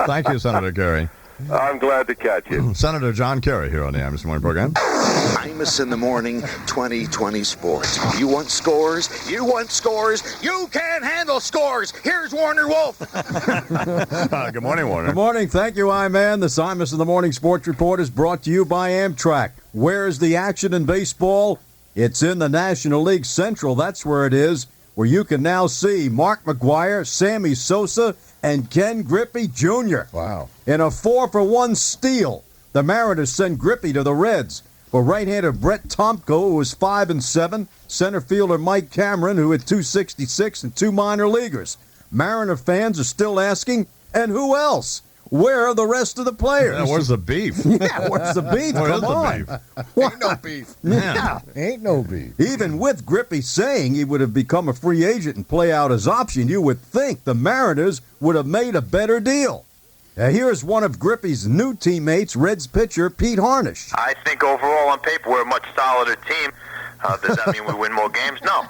Thank you, Senator Kerry. I'm glad to catch you. Senator John Kerry here on the Imus Morning Program. Imus in the Morning 2020 Sports. You want scores? You want scores? You can't handle scores. Here's Warner Wolf. Good morning, Warner. Good morning. Thank you, I-Man. The Imus in the Morning Sports Report is brought to you by Amtrak. Where's the action in baseball? It's in the National League Central. That's where it is. where you can now see Mark McGwire, Sammy Sosa, and Ken Griffey Jr. Wow. In a 4-for-1 steal, the Mariners send Griffey to the Reds. For right-hander Brett Tomko, who was 5-7, center fielder Mike Cameron, who hit .266, and 2 minor leaguers. Mariner fans are still asking, and who else? Where are the rest of the players? Yeah, where's the beef? Yeah, where's the beef? Where is Come on. the beef? Ain't no beef. Yeah. Ain't no beef. Even with Griffey saying he would have become a free agent and play out his option, you would think the Mariners would have made a better deal. Now, here's one of Griffey's new teammates, Reds pitcher Pete Harnisch. I think overall on paper we're a much solider team. Does that mean we win more games? No.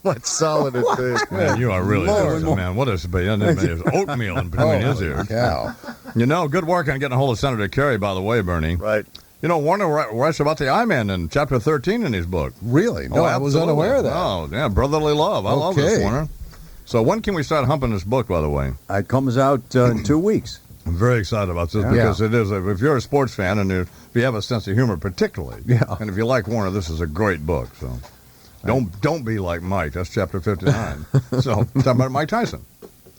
Much solider team. Man, you are really good, man. What is oatmeal in between his ears? Cow. You know, good work on getting a hold of Senator Kerry, by the way, Bernie. Right. You know, Warner writes about the I-Man in Chapter 13 in his book. Really? No, I was absolutely. unaware of that. Oh, yeah, brotherly love. I love this, Warner. So when can we start humping this book, by the way? It comes out in 2 weeks. I'm very excited about this because it is, if you're a sports fan and if you have a sense of humor particularly, and if you like Warner, this is a great book. So don't be like Mike. That's Chapter 59. So talking about Mike Tyson.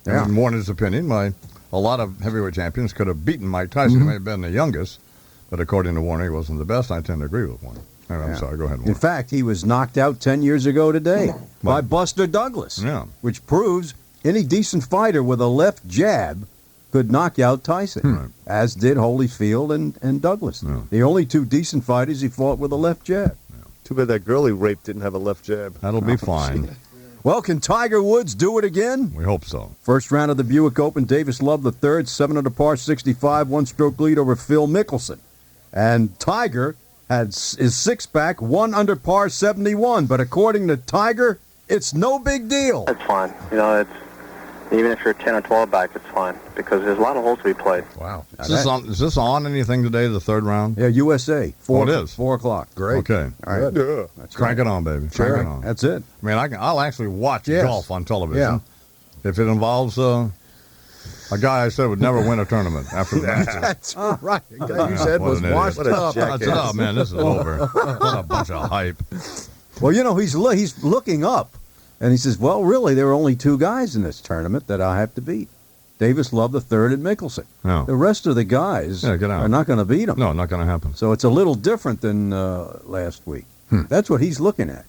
Yeah. In Warner's opinion, a lot of heavyweight champions could have beaten Mike Tyson. He may have been the youngest, but according to Warner, he wasn't the best. I tend to agree with Warner. I'm sorry, go ahead, Warner. In fact, he was knocked out 10 years ago today by Buster Douglas, which proves any decent fighter with a left jab could knock out Tyson, as did Holyfield and Douglas. The only 2 decent fighters he fought with a left jab. Too bad that girl he raped didn't have a left jab. That'll be fine. Well, can Tiger Woods do it again? We hope so. First round of the Buick Open, Davis Love III, 7 under par 65, 1-stroke lead over Phil Mickelson. And Tiger had his 6-pack, 1 under par 71. But according to Tiger, it's no big deal. It's fine. You know, it's even if you're 10 or 12 back, it's fine because there's a lot of holes to be played. Wow. Is this on anything today, the third round? Yeah, USA. It is? 4 o'clock. Great. Okay. All right. Yeah. Crank it on, baby. Sure. Crank it on. That's it. I mean, I'll actually watch golf on television. Yeah. If it involves a guy I said would never win a tournament after the Masters. That's right. The guy you said was washed up. Oh, man, this is over. What a bunch of hype. Well, you know, he's looking up. And he says, well, really, there are only 2 guys in this tournament that I have to beat. Davis Love III and Mickelson. No. The rest of the guys are not going to beat him. No, not going to happen. So it's a little different than last week. That's what he's looking at,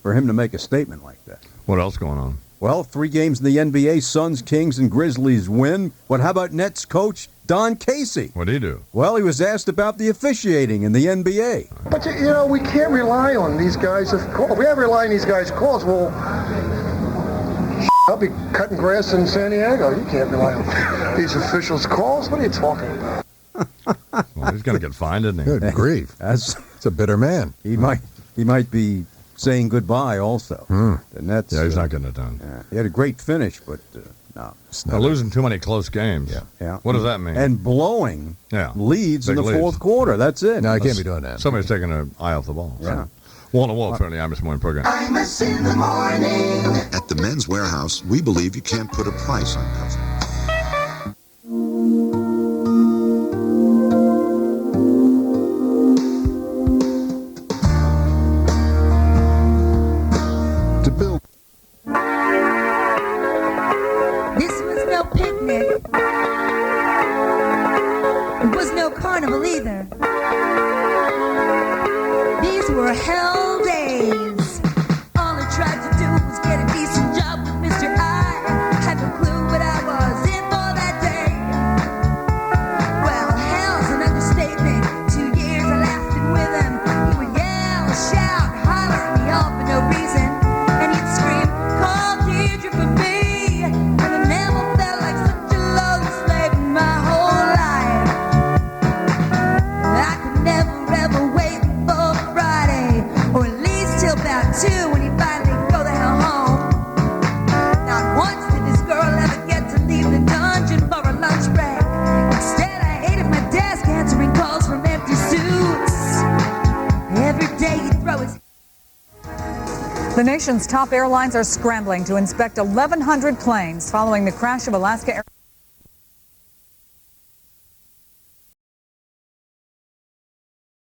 for him to make a statement like that. What else going on? Well, 3 games in the NBA, Suns, Kings, and Grizzlies win. But how about Nets coach Don Casey? What'd he do? Well, he was asked about the officiating in the NBA. But, you know, we can't rely on these guys' calls. We have to rely on these guys' calls. Well, I'll be cutting grass in San Diego. You can't rely on these officials' calls. What are you talking about? Well, he's going to get fined, isn't he? Good grief. That's a bitter man. He might be saying goodbye also. The Nets. Yeah, he's not getting it done. He had a great finish, but no. They're losing too many close games. Yeah. What does that mean? And blowing leads in Big the leads. fourth quarter. That's it. No, I can't be doing that. Somebody's taking an eye off the ball. Yeah. Wall to wall for the Imus Morning Program. Imus in the morning. At the Men's Warehouse, we believe you can't put a price on comfort. This was no picnic. It was no carnival either. These were hell days. All I tried to do was get a decent job with Mr. I. Had no clue what I was in for that day. Well, hell's an understatement. 2 years I laughed in with him. He would yell, shout, holler at me all for no reason. And he'd scream, call Deirdre for me. And I never felt like such a lonely slave in my whole life. I could never ever wait for Friday, or at least till about 2 when he finally go the hell home. Not once did this girl ever get to leave the dungeon for a lunch break. Instead, I ate at my desk answering calls from empty suits. Every day he'd throw his... The nation's top airlines are scrambling to inspect 1,100 planes following the crash of Alaska Air.